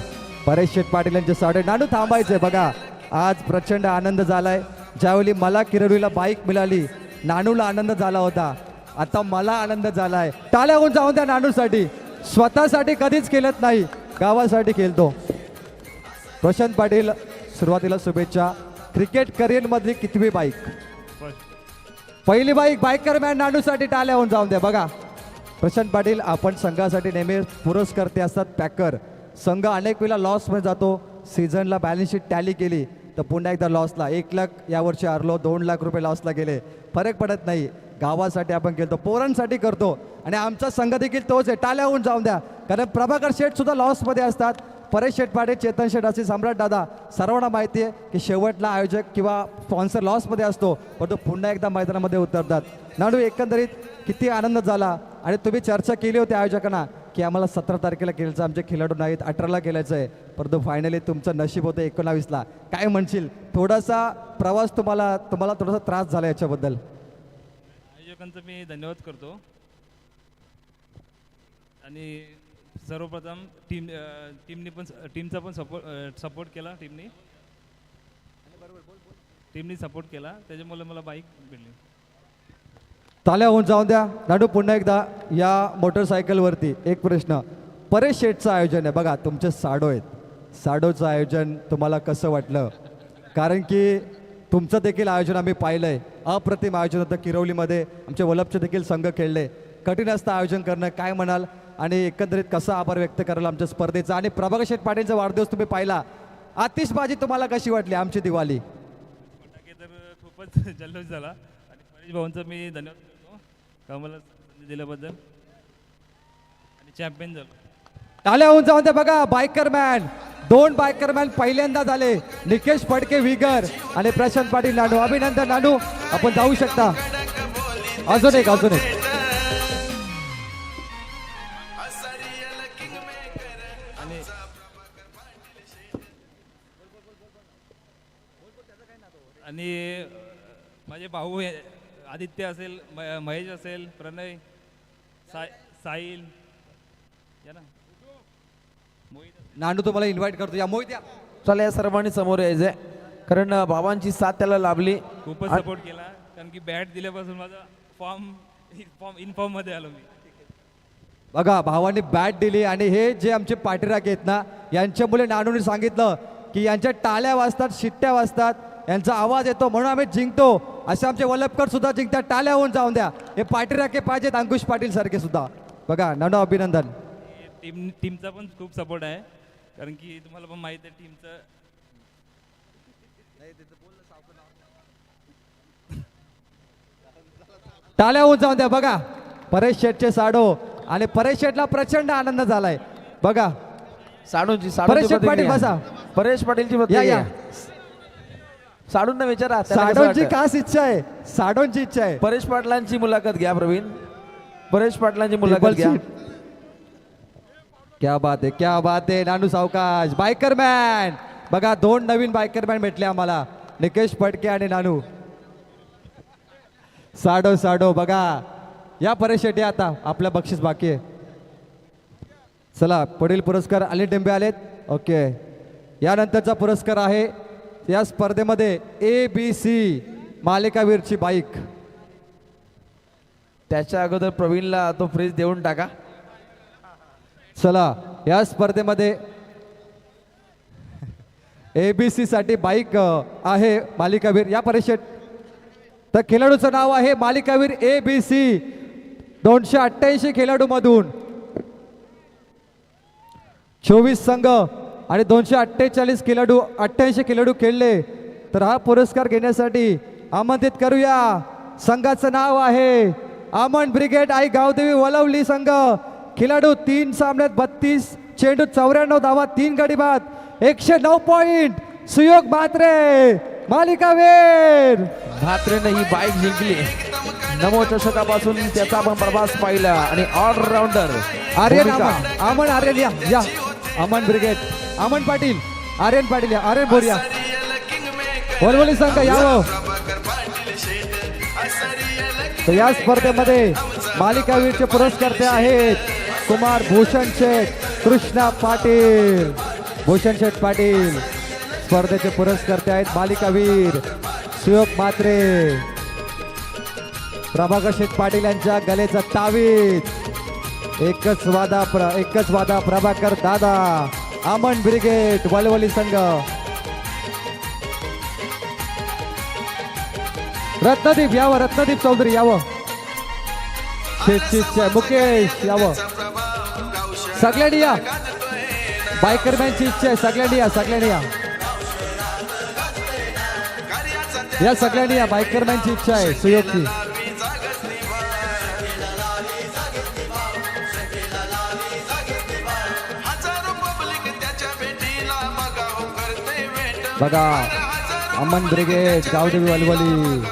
परेश शेठ पाटील यांचे साडे. नानू थांबायचंय बघा, आज प्रचंड आनंद झालाय. ज्यावेळी मला किरवलीला बाईक मिळाली, नानूला आनंद झाला होता, आता मला आनंद झालाय. टाळ्या होऊन जाऊन द्या नानूसाठी. स्वतःसाठी कधीच केलत नाही, गावासाठी खेळतो. प्रशांत पाटील, सुरुवातीला शुभेच्छा. क्रिकेट करिअर मधली कितवी बाईक? पहिली बाईक. बाईकर मॅन नानूसाठी टाळ्या होऊन जाऊन द्या. बघा प्रशांत पाटील, आपण संघासाठी नेहमी पुरस्कर्ते असतात, पॅकर. संघ अनेक वेळा लॉसमध्ये जातो. सीझनला बॅलन्स शीट टॅली केली तर पुन्हा एकदा लॉसला. 1 लाख यावर्षी हरलो, 2 लाख रुपये लॉसला गेले. फरक पडत नाही. गावासाठी आपण खेळतो, पोरांसाठी करतो आणि आमचा संघ देखील तोच आहे. टाळ्या होऊन जाऊन द्या. कारण प्रभाकर शेठ सुद्धा लॉसमध्ये असतात. परेश शेठ पाटील, चेतन शेठ असे, सम्राट दादा, सर्वांना माहिती आहे की शेवटला आयोजक किंवा स्पॉन्सर लॉसमध्ये असतो, पण तो पुन्हा एकदा मैदानामध्ये उतरतात. नानू, एकंदरीत किती आनंद झाला. आणि तुम्ही चर्चा केली होती आयोजकांना की आम्हाला 17 तारखेला खेळायचं, आमचे खेळाडू नाहीत, 18ला खेळायचं आहे, परंतु फायनली तुमचं नशीब होतं 19ला. काय म्हणशील? थोडासा प्रवास तुम्हाला थोडासा त्रास झाला याच्याबद्दल? आयोजकांचा मी धन्यवाद करतो. आणि सर्वप्रथम टीमचा पण सपोर्ट केला. टीमनी सपोर्ट केला, त्याच्यामुळे मला बाईक भेटली. ताल्या होऊन जाऊन द्या. नाडू, पुन्हा एकदा या मोटरसायकलवरती एक प्रश्न. परेश शेठचं आयोजन आहे बघा, तुमचे साडो आहेत. साडोचं आयोजन तुम्हाला कसं वाटलं? कारण की तुमचं देखील आयोजन आम्ही पाहिलं आहे, अप्रतिम आयोजन होतं. किरवलीमध्ये आमचे वलभचे देखील संघ खेळले. कठीण असतं आयोजन करणं, काय म्हणाल? आणि एकंदरीत कसा आभार व्यक्त कराल आमच्या स्पर्धेचा? आणि प्रभाकर शेठ पाटीलचा वाढदिवस तुम्ही पाहिला, आतिषबाजी तुम्हाला कशी वाटली आमची दिवाळी? फटाके तर खूपच जल्लोष झाला. आणि परेश भाऊंचा मी धन्यवाद करतो का मला संधी दिल्याबद्दल. आणि चॅम्पियन झालो. टाळ्या होऊन जाऊन द्या. बघा बायकर मॅन, 2 बायकर मॅन पहिल्यांदा झाले. निकेश फडके विगर आणि प्रशांत पाटील नानू. अभिनंदन नानू, आपण जाऊ शकता. अजून एक. आणि माझे भाऊ आदित्य असेल, महेश असेल, प्रणय, साहिल, या ना, नानू तुम्हाला इन्व्हाइट करतो. या मोहित या. चला या सर्वांनी समोर यायचंय, कारण भावांची साथ त्याला लाभली. खूपच सपोर्ट केला. कारण की बॅट दिल्यापासून माझा फॉर्म मध्ये आलो मी. बघा भावांनी बॅट दिली. आणि हे जे आमचे पाठीराख आहेत ना, यांच्या मुले नानूने सांगितलं की यांच्या टाळ्या वाजतात, शिट्ट्या वाजतात, यांचा आवाज येतो म्हणून आम्ही जिंकतो. असे आमचे वल्लभकर सुद्धा जिंकतात. टाळ्या होऊन जाऊन द्या. हे पाठीराखे पाहिजेत, अंकुश पाटील सारखे सुद्धा. बघा नानू, अभिनंदन. टीमचा पण खूप सपोर्ट आहे. कारण की तुम्हाला पण माहिती आहे टीमचं. टाळ्या होऊन जाऊन द्या. बघा परेश शेठचे साडो, आणि परेश शेठला प्रचंड आनंद झालाय. बघा साडूंची परेश शेठ पाटील बसा. परेश पाटीलची या. साडूंना विचारा, त्याला कसं साडोंची वाटतं? खास इच्छा आहे, साडोंची इच्छा आहे. परेश पाटलांची मुलाखत घ्या प्रवीण. परेश पाटलांची मुलाखत घ्या. क्या बात आहे, क्या बात आहे. नानू सावकाश. बायकर मॅन बघा, 2 नवीन बायकर मॅन भेटले आम्हाला, निकेश फडके आणि नानू. साडो बघा. या परेश शेट्टी, आता आपलं बक्षीस बाकी आहे. चला पुढील पुरस्कार. अनिल टेंबे आलेत. ओके, यानंतरचा पुरस्कार आहे या स्पर्धेमध्ये ABC मालिकावीरची बाईक. त्याच्या अगोदर प्रवीणला तो फ्रीज देऊन टाका. चला, या स्पर्धेमध्ये ABC साठी बाईक आहे मालिकावीर. या परीक्षेत तर खेळाडूचं नाव आहे मालिकावीर ABC. 288 खेळाडू मधून 24 संघ आणि 248 खेळाडू, 88 खेळाडू खेळले. तर हा पुरस्कार घेण्यासाठी आमंत्रित करूया. संघाचं नाव आहे अमन ब्रिगेड आई गावदेवी वलवली संघ. खेळाडू 3 सामन्यात 32 चेंडू, 94 धावा, 3 गडी बाद, 109 पॉइंट. सुयोग म्हात्रे मालिकावीर. म्हात्रेनं ही बाईक जिंकली. नमो चषकापासून त्याचा आपण प्रवास पाहिला. आणि ऑलराऊंडर आर्यन अमन आर्यन या. अमन ब्रिगेड, अमन पाटील, आर्यन पाटील या. आर्यन बोरिया, वलवली संघ यावं. तर या स्पर्धेमध्ये मालिकावीरचे पुरस्कर्ते आहेत कुमार भूषण शेठ, कृष्णा पाटील. भूषण शेठ पाटील स्पर्धेचे पुरस्कर्ते आहेत. मालिकावीर सुयोग म्हात्रे, प्रभाकर शेठ पाटील यांच्या गलेचा तावीज. एकच वादा प्रभाकर दादा, अमन ब्रिगेड वलवली संघ. रत्नदीप यावं, रत्नदीप चौधरी यावं, मुकेश यावं. सगळ्यांनी या, बायकरमॅनची इच्छा आहे. सगळ्यांनी या, सगळ्यांनी या, या सगळ्यांनी या. बायकरमॅनची इच्छा आहे सुयोगची. बघा Aman brigade Gavdevi Valvali.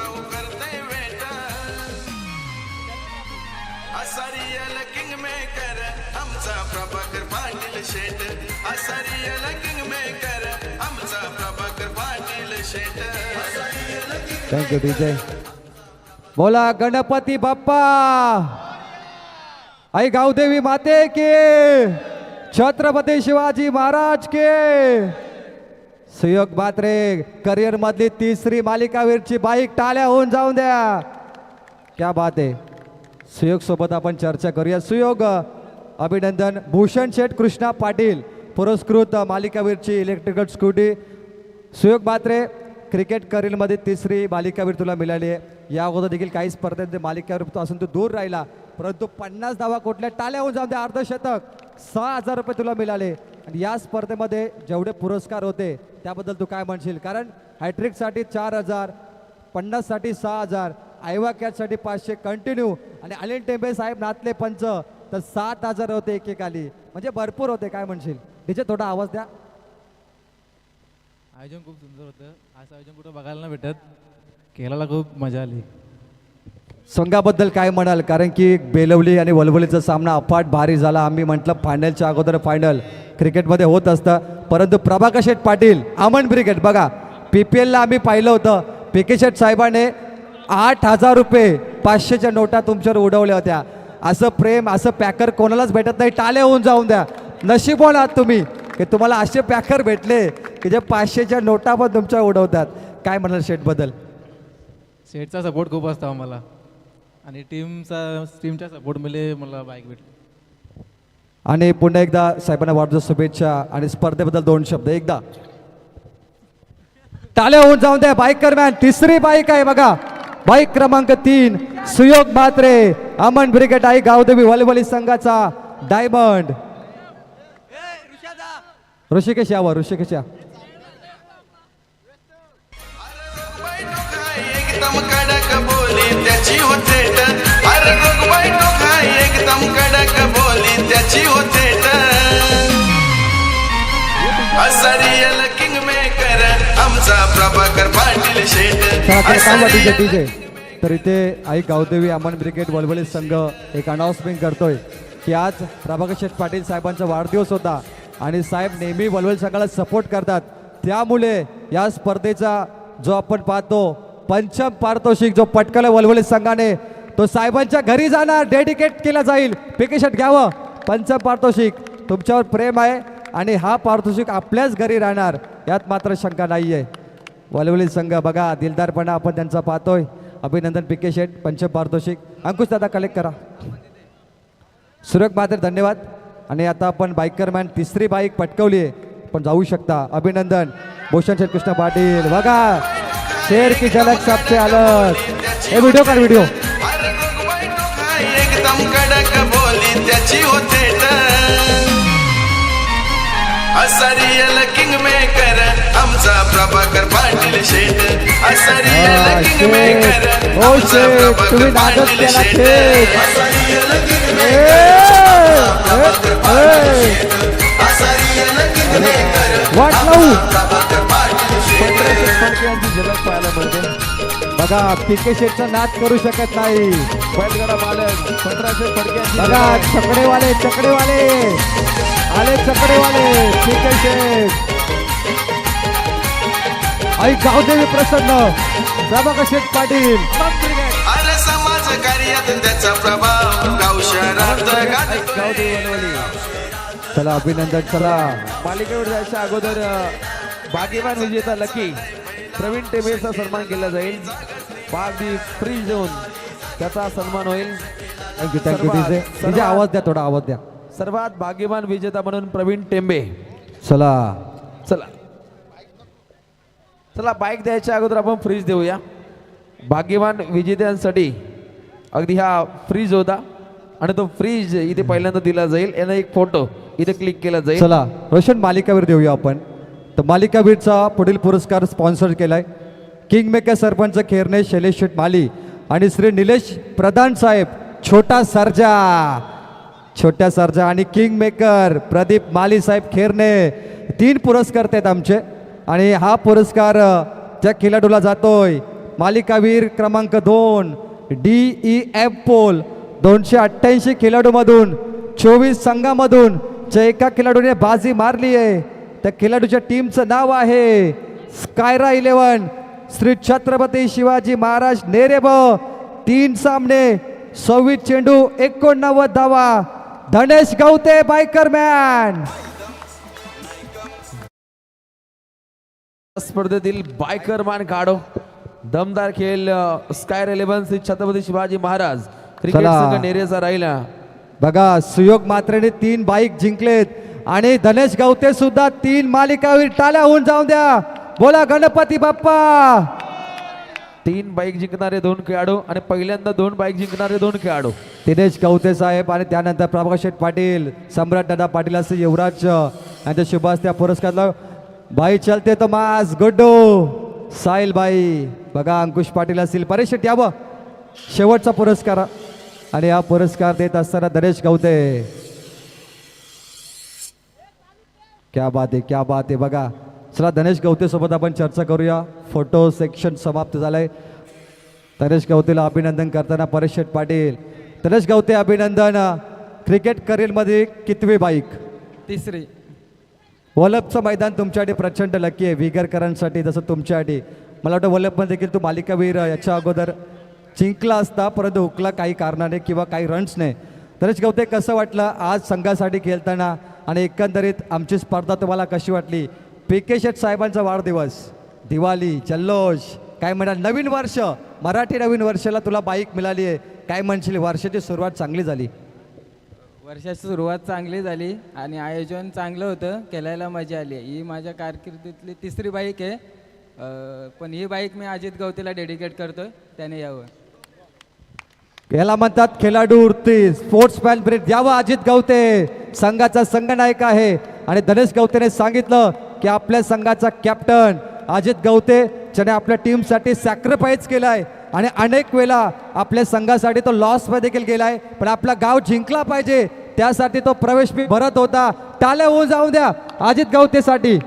Thank you DJ. बोला गणपती बाप्पा, आई गावदेवी माते के, छत्रपती शिवाजी महाराज के. सुयोग म्हात्रे करिअर मधली तिसरी मालिकावीरची बाईक. टाळ्या होऊन जाऊन द्या. क्या बात आहे. सुयोग सोबत आपण चर्चा करूया. सुयोग अभिनंदन. भूषण शेठ कृष्णा पाटील पुरस्कृत मालिकावीरची इलेक्ट्रिकल स्कूटी. सुयोग म्हात्रे क्रिकेट करिअरमध्ये तिसरी मालिकावीर तुला मिळाली आहे. या अगोदर देखील काही स्पर्धेत मालिकावीर असून तू दूर राहिला, परंतु 50 धावा कोटल्या. टाळ्या होऊन जाऊन द्या. अर्धशतक, 6,000 रुपये तुला मिळाले. आणि या स्पर्धेमध्ये जेवढे पुरस्कार होते त्याबद्दल तू काय म्हणशील? कारण हॅट्रिकसाठी 4,000, 50साठी 6,000, आयवा कॅचसाठी 500 कंटिन्यू, आणि अनिल टेंबे साहेब नातले पंच तर 7,000 होते एकेकाली. म्हणजे भरपूर होते. काय म्हणशील? तिचे थोडा आवाज द्या. आयोजन खूप सुंदर होतं. असं आयोजन कुठं बघायला नाही भेटत. खेळायला खूप मजा आली. संघाबद्दल काय म्हणाल? कारण की बेलवली आणि वलवलीचा सामना अफाट भारी झाला. आम्ही म्हटलं फायनलच्या अगोदर फायनल क्रिकेटमध्ये होत असतं, परंतु प्रभाकर शेठ पाटील, अमन ब्रिगेड बघा PPLला आम्ही पाहिलं होतं. PK शेठ साहेबाने 8,000 रुपये 500च्या नोटा तुमच्यावर उडवल्या होत्या. असं प्रेम, असं पॅकर कोणालाच भेटत नाही. टाळे होऊन जाऊन द्या. नशिबवान आहात तुम्ही की तुम्हाला असे पॅकर भेटले की जे 500च्या नोटा पण तुमच्यावर उडवतात. काय म्हणाल शेठबद्दल? शेठचा सपोर्ट खूप असतो आम्हाला, आणि टीमच्या सपोर्टमुळे मला बाईक भेटली. आणि पुन्हा एकदा साहेबांना वाढदिवस शुभेच्छा. आणि स्पर्धेबद्दल 2 शब्द एकदा. टाळ्या होऊन जाऊन द्या. बाईकर मॅन तिसरी बाईक आहे बघा. बाईक क्रमांक 3 सुयोग म्हात्रे, अमन ब्रिगेड आई गावदेवी वलवली संघाचा डायमंड. ऋषिकेश यावं, ऋषिकेश या. एकदम कडक बोली त्याची होते. अरे रोगबाई टोका एकदम कडक बोली त्याची होते. असरियल किंग मेकर आमचा प्रभाकर पाटील शेठ. डीजे. तर इथे आई गावदेवी अमन ब्रिगेड वलवली संघ एक अनाउन्समेंट करतोय की आज प्रभाकर शेठ पाटील साहेबांचा वाढदिवस होता, आणि साहेब नेहमी वलवली संघाला सपोर्ट करतात. त्यामुळे या स्पर्धेचा जो आपण पाहतो पंचम पारितोषिक जो पटकावला वलवली संघाने, तो साहेबांच्या घरी जाणार, डेडिकेट केला जाईल. PK शेठ घ्यावं. पंचम पारितोषिक तुमच्यावर प्रेम आहे, आणि हा पारितोषिक आपल्याच घरी राहणार, यात मात्र शंका नाही आहे. वलवली संघ बघा दिलदारपणा आपण त्यांचा पाहतोय. अभिनंदन PK शेठ. पंचम पारितोषिक अंकुश दादा कलेक्ट करा. सुरेख म्हात्रे धन्यवाद. आणि आता आपण बाईकर मॅन तिसरी बाईक पटकवली आहे, पण जाऊ शकता. अभिनंदन. भूषण शेठ कृष्णा पाटील बघा. शेर की झलक सबसे अलग. हे व्हिडिओ कर, व्हिडिओ. एकदम कडक बोली त्याची होते. असरियल किंग मेकर आमचा प्रभाकर पाटील शेठ. असरियल किंग मेकर आमचा प्रभाकर पाटील शेठ. वाट लावू. झलक पाहायला मिळते बघा. PK शेठचा नाद करू शकत नाही. बैलगाडा मालक 1500 फडके बघा. चकडेवाले आले. चकडेवाले PK शेठ. आई गावदेवी प्रसन्न, प्रभाकर शेठ पाटील. अरे समाज कार्यात त्याचा प्रभाव गाव शहरात गाजतोय. गावदेवी वनवली. चला अभिनंदन. चला मालिकेवर जायच्या अगोदर भाग्यवान विजेता लकी प्रवीण टेंबेचा सन्मान केला जाईल. बाग दी फ्री झोन त्याचा सन्मान होईल. Thank you thank you. तिचे आवाज द्या, थोडा आवाज द्या. सर्वात भाग्यवान विजेता म्हणून प्रवीण टेंबे. चला चला चला बाईक द्यायच्या अगोदर आपण फ्रीज देऊया. भाग्यवान विजेत्यांसाठी अगदी हा फ्रीज होता आणि तो फ्रीज इथे पहिल्यांदा दिला जाईल. यानं एक फोटो इथे क्लिक केला जाईल. चला रोशन मालिकावीर देऊया आपण. तर मालिकावीरचा पुढील पुरस्कार स्पॉन्सर केलाय किंग मेकर सरपंच खेरणे शैलेश शेठ माली आणि श्री निलेश प्रधान साहेब छोटा सर्जा. छोट्या सर्जा आणि किंग मेकर प्रदीप माली साहेब खेरणे 3 पुरस्कार आहेत आमचे. आणि हा पुरस्कार त्या खिलाडूला जातोय मालिकावीर क्रमांक 2 DEF पोल 288 खेळाडूमधून 24 संघामधून ज्या एका खेळाडूने बाजी मारली आहे त्या खेळाडूच्या टीमचं नाव आहे स्कायरा 11 श्री छत्रपती शिवाजी महाराज नेरेब. 3 सामने 26 चेंडू 89 धावा. धनेश गवते बायकर मॅन. स्पर्धेतील बायकर मॅन काढो दमदार खेळ स्कायर 11 श्री छत्रपती शिवाजी महाराज क्रिकेट चला. संघ नेरेचा राहिला. बघा सुयोग मात्रेने 3 बाईक जिंकलेत आणि धनेश गवते सुद्धा 3 मालिकावीर. टाळ्या होऊन जाऊन द्या. बोला गणपती बाप्पा. 3 बाईक जिंकणारे 2 खेळाडू आणि पहिल्यांदा 2 बाईक जिंकणारे 2 खेळाडू. दिनेश गवते साहेब आणि त्यानंतर प्रभाकर शेठ पाटील सम्राट दादा पाटील असे युवराज यांच्या शुभास त्या पुरस्कारला. बाई चलते तो मास गुड्डू साहिल बाई. बघा अंकुश पाटील असतील परेश शेट्टी यावं शेवटचा पुरस्कार. आणि हा पुरस्कार देत असताना धनेश गवते. क्या बात आहे क्या बात आहे. बघा चला धनेश गवते सोबत आपण चर्चा करूया. फोटो सेक्शन समाप्त झालंय. धनेश गवतेला अभिनंदन करताना परेश शेठ पाटील. धनेश गवते अभिनंदन. क्रिकेट करिअरमध्ये कितवी बाईक? 3री. वलभचं मैदान तुमच्यासाठी प्रचंड लकी आहे विगरकरांसाठी जसं तुमच्यासाठी. मला वाटतं वलभमध्ये देखील तो मालिकावीर याच्या अगोदर जिंकला असता परंतु हुकला काही कारणाने किंवा काही रन्सने. धनेश गवते कसं वाटलं आज संघासाठी खेळताना आणि एकंदरीत आमची स्पर्धा तुम्हाला कशी वाटली? PK शेठ साहेबांचा वाढदिवस, दिवाळी, जल्लोष, काय म्हणाल नवीन वर्ष, मराठी नवीन वर्षाला तुला बाईक मिळाली आहे, काय म्हणशील? वर्षाची सुरुवात चांगली झाली. वर्षाची सुरुवात चांगली झाली आणि आयोजन चांगलं होतं. खेळायला मजा आली. ही माझ्या कारकिर्दीतली 3री बाईक आहे. पण ही बाईक मी अजित गवतेला डेडिकेट करतोय. त्याने यावं. याला म्हणतात खेळाडू वृत्ती, स्पोर्ट्समॅन ब्रेड द्यावा अजित गवते. संघाचा संघनायक आहे आणि धनेश गवतेने सांगितलं की आपल्या संघाचा कॅप्टन अजित गवते ज्याने आपल्या टीमसाठी सॅक्रिफाईस केलाय आणि अनेक वेळा आपल्या संघासाठी तो लॉसमध्ये देखील गेलाय. पण आपला गाव जिंकला पाहिजे त्यासाठी तो प्रवेश मी भरत होता. टाळ्या होऊन जाऊ द्या अजित गवतेसाठी.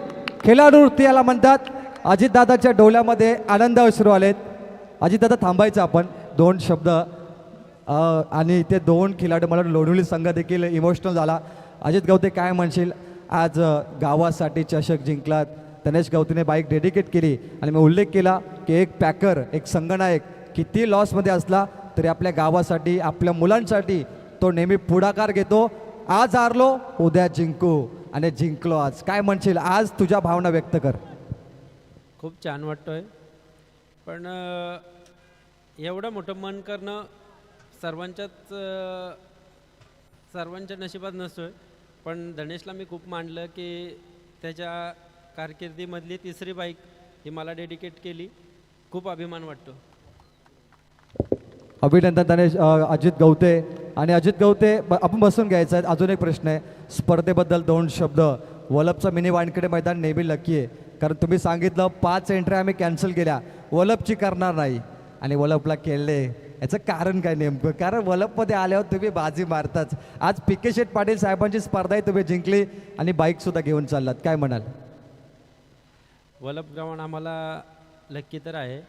खेळाडू वृत्ती याला म्हणतात. अजितदादाच्या डोळ्यामध्ये आनंद अश्रू आलेत. अजितदादा थांबायचं आपण 2 शब्द. आणि ते 2 खेळाडू मला लोणवली संघ देखील इमोशनल झाला. अजित गवते काय म्हणशील? आज गावासाठी चषक जिंकलात. धनेश गवतेने बाईक डेडिकेट केली आणि मी उल्लेख केला की एक पॅकर, एक संघनायक किती लॉसमध्ये असला तरी आपल्या गावासाठी, आपल्या मुलांसाठी तो नेहमी पुढाकार घेतो. आज हारलो उद्या जिंकू आणि जिंकलो आज. काय म्हणशील? आज तुझ्या भावना व्यक्त कर. खूप छान वाटतोय. पण एवढं मोठं मन करणं सर्वांच्या नशिबात नसतोय. पण धनेशला मी खूप मानलं की त्याच्या कारकिर्दीमधली 3री बाईक ही मला डेडिकेट केली. खूप अभिमान वाटतो. अभिनंदन धनेश. अजित गवते. आणि अजित गवते आपण बसून घ्यायचं आहे. अजून एक प्रश्न आहे स्पर्धेबद्दल 2 शब्द. वलभचं मिनी वानखेडे मैदान नेहमी लकी आहे कारण तुम्ही सांगितलं 5 एंट्री आम्ही कॅन्सल केल्या, वलभची करणार नाही आणि वलभला केले. याचं कारण काय नेमकं? कारण वलभमध्ये आल्यावर तुम्ही बाजी मारताच. आज PK शेठ पाटील साहेबांची स्पर्धाही तुम्ही जिंकली आणि बाईकसुद्धा घेऊन चाललात. काय म्हणाल? वलभ ग्राउंड आम्हाला लक्की तर आहे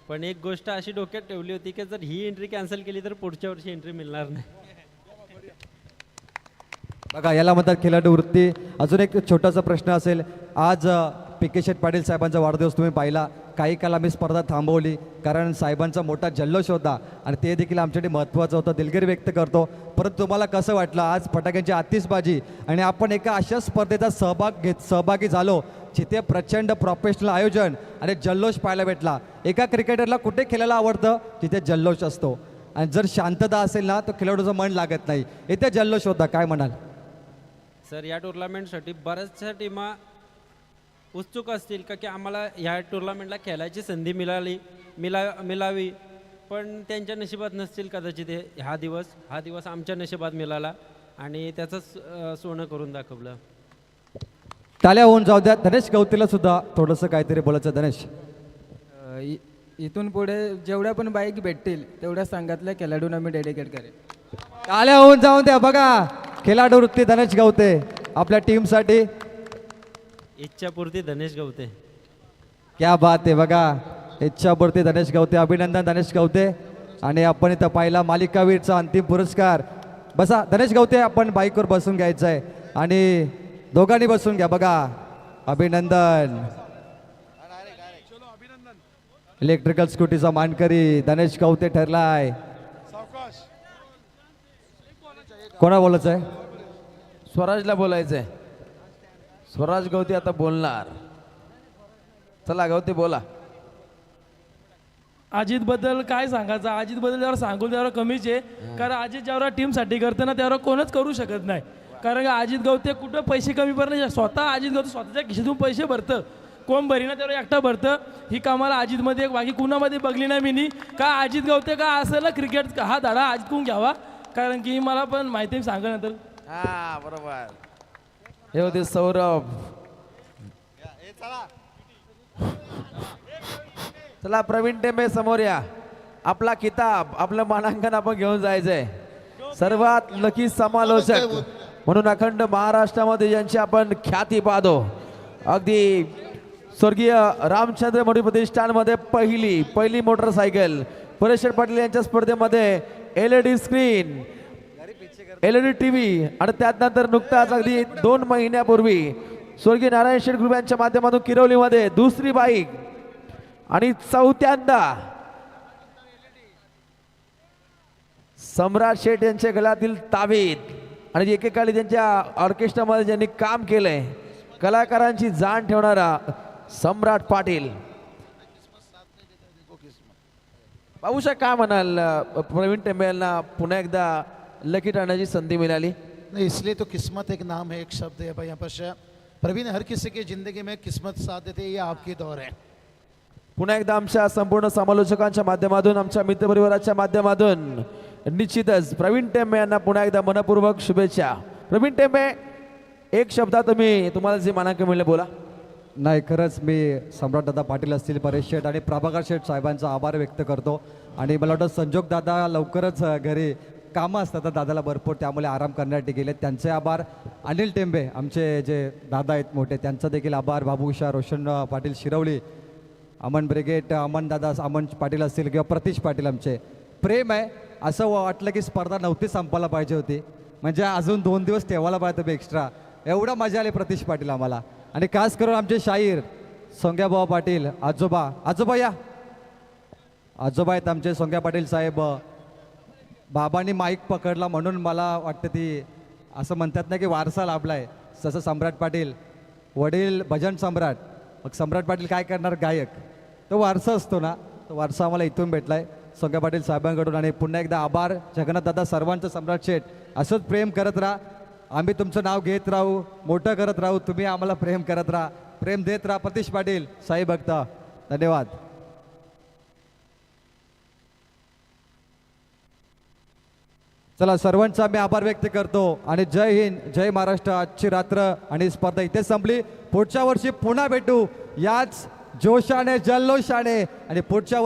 पण एक गोष्ट अशी डोक्यात ठेवली होती की जर ही एंट्री कॅन्सल केली तर पुढच्या वर्षी एंट्री मिळणार नाही. बघा याला म्हणतात खेळाडू वृत्ती. अजून एक छोटासा प्रश्न असेल. आज PK शेठ पाटील साहेबांचा वाढदिवस तुम्ही पाहिला. काही काल आम्ही स्पर्धा थांबवली कारण साहेबांचा मोठा जल्लोष होता आणि ते देखील आमच्यासाठी महत्त्वाचं होतं. दिलगिरी व्यक्त करतो. परंतु तुम्हाला कसं वाटलं आज फटाक्यांची आतिषबाजी आणि आपण एका अशा स्पर्धेचा सहभागी झालो जिथे प्रचंड प्रोफेशनल आयोजन आणि जल्लोष पाहायला भेटला. एका क्रिकेटरला कुठे खेळायला आवडतं जिथे जल्लोष असतो आणि जर शांतता असेल ना तर खेळाडूचं मन लागत नाही. इथे जल्लोष होता. काय म्हणाल सर? या टुर्नामेंटसाठी बऱ्याचशा टीमा उत्सुक असतील का की आम्हाला ह्या टुर्नामेंटला खेळायची संधी मिळावी, पण त्यांच्या नशिबात नसतील कदाचित हा दिवस आमच्या नशिबात मिळाला आणि त्याचं सोनं करून दाखवलं. टाळ्या होऊन जाऊ द्या. धनेश गवतीला सुद्धा थोडंसं काहीतरी बोलायचं. धनेश, इथून पुढे जेवढ्या पण बाईक भेटतील तेवढ्या संघातल्या खेळाडूंना मी डेडिकेट करेन. टाळ्या होऊन जाऊन द्या. बघा खेळाडू वृत्ती धनेश गवते आपल्या टीमसाठी. इच्छापूर्ती धनेश गवते. क्या बात आहे. बघा इच्छापूर्ती धनेश गवते. अभिनंदन धनेश गवते. आणि आपण इथं पाहिला मालिकावीरचा अंतिम पुरस्कार. बसा धनेश गवते, आपण बाईकवर बसून घ्यायचं आहे आणि दोघांनी बसून घ्या. बघा अभिनंदन. इलेक्ट्रिकल स्कूटीचा मानकरी धनेश गवते ठरलाय. कोणा बोलायचं आहे? स्वराजला बोलायचं आहे. स्वराज गवते आता बोलणार. चला गवते बोला. अजित बद्दल काय सांगायचं? अजित बद्दल जेव्हा सांगू तेव्हा कमीच आहे, कारण अजित जेव्हा टीमसाठी करते ना तेव्हा कोणच करू शकत नाही. कारण का अजित गवते कुठं पैसे कमी पडणार, स्वतः अजित गवते स्वतःच्या खिशातून पैसे भरतं. कोण भरी ना तेव्हा एकटा भरतं. ही कामाला अजितमध्ये बाकी कुणामध्ये बघली नाही मी. का अजित गवते का असेल ना क्रिकेट हा धडा अजित कोण घ्यावा, कारण की मला पण माहिती सांगा नंतर. हा बरोबर. हे होते सौरभ. चला प्रवीण टेंबे समोर या. आपला किताब आपलं मानांकन आपण घेऊन जायचंय. सर्वात लकी समालोचक म्हणून अखंड महाराष्ट्रामध्ये ज्यांची आपण ख्याती पाहतो, अगदी स्वर्गीय रामचंद्र मोठी प्रतिष्ठानमध्ये पहिली मोटरसायकल परेश पाटील यांच्या स्पर्धेमध्ये LED स्क्रीन, LED TV आणि त्यानंतर नुकताच अगदी 2 महिन्यापूर्वी स्वर्गीय नारायण शेठ ग्रुप यांच्या माध्यमातून किरवलीमध्ये दुसरी बाईक आणि चौथ्यांदा सम्राट शेठ यांच्या गळ्यातील तावीत आणि एकेकाळी त्यांच्या ऑर्केस्ट्रामध्ये ज्यांनी काम केलंय, कलाकारांची जाण ठेवणारा सम्राट पाटील. पाहूशा काय म्हणाल प्रवीण टेंबे यांना पुन्हा एकदा लकी टाळण्याची संधी मिळाली? नहीं, इसलिए तो किस्मत एक नाम है, एक शब्द है भाई. यहाँ पर प्रवीण हर किसी की जिंदगी में किस्मत साथ देते, ये आपकी दौर है. पुन्हा एकदा आमच्या संपूर्ण समालोचकांच्या माध्यमातून, आमच्या मित्रपरिवाराच्या माध्यमातून निश्चितच प्रवीण टेंबे यांना पुन्हा एकदा मनपूर्वक शुभेच्छा. प्रवीण टेंबे, एक शब्दात तुम्हाला जे मानांकन मिळले बोला. नाही, खरंच मी सम्राटदादा पाटील असतील, परेश शेठ आणि प्रभाकर शेठ साहेबांचा आभार व्यक्त करतो. आणि मला वाटतं संजोग दादा लवकरच घरी कामं असतात दादाला भरपूर, त्यामुळे आराम करण्यासाठी गेले. त्यांचे आभार. अनिल टेंबे आमचे जे दादा आहेत मोठे, त्यांचा देखील आभार. बाबूशा, रोशन पाटील शिरवली, अमन ब्रिगेड, अमन पाटील असतील किंवा प्रतीश पाटील, आमचे प्रेम आहे. असं वाटलं की स्पर्धा नव्हती संपायला पाहिजे होती, म्हणजे अजून 2 दिवस ठेवायला पाहिजे होते एक्स्ट्रा. एवढा मजा आली प्रतीश पाटील आम्हाला. आणि खास करून आमचे शाहीर सोंग्याभाऊ पाटील, आजोबा या. आजोबा आहेत आमचे सोंग्या पाटील साहेब. बाबांनी माईक पकडला म्हणून मला वाटतं ती असं म्हणतात ना की वारसा लाभला आहे. तसं सम्राट पाटील वडील भजन सम्राट, मग सम्राट पाटील काय करणार, गायक. तो वारसा असतो ना, तो वारसा आम्हाला इथून भेटला आहे सोंग्या पाटील साहेबांकडून. आणि पुन्हा एकदा आभार जगन्नाथ दादा सर्वांचं. सम्राट शेठ असंच प्रेम करत राहा. आम्ही तुमचं नाव घेत राहू, मोठं करत राहू. तुम्ही आम्हाला प्रेम करत राहा, प्रेम देत राहा. प्रतीश पाटील, साई भक्त, धन्यवाद. चला सर्वांचा मी आभार व्यक्त करतो आणि जय हिंद, जय महाराष्ट्र. आजची रात्र आणि स्पर्धा इथे संपली. पुढच्या वर्षी पुन्हा भेटू याच जोशाने, जल्लोषाने आणि पुढच्या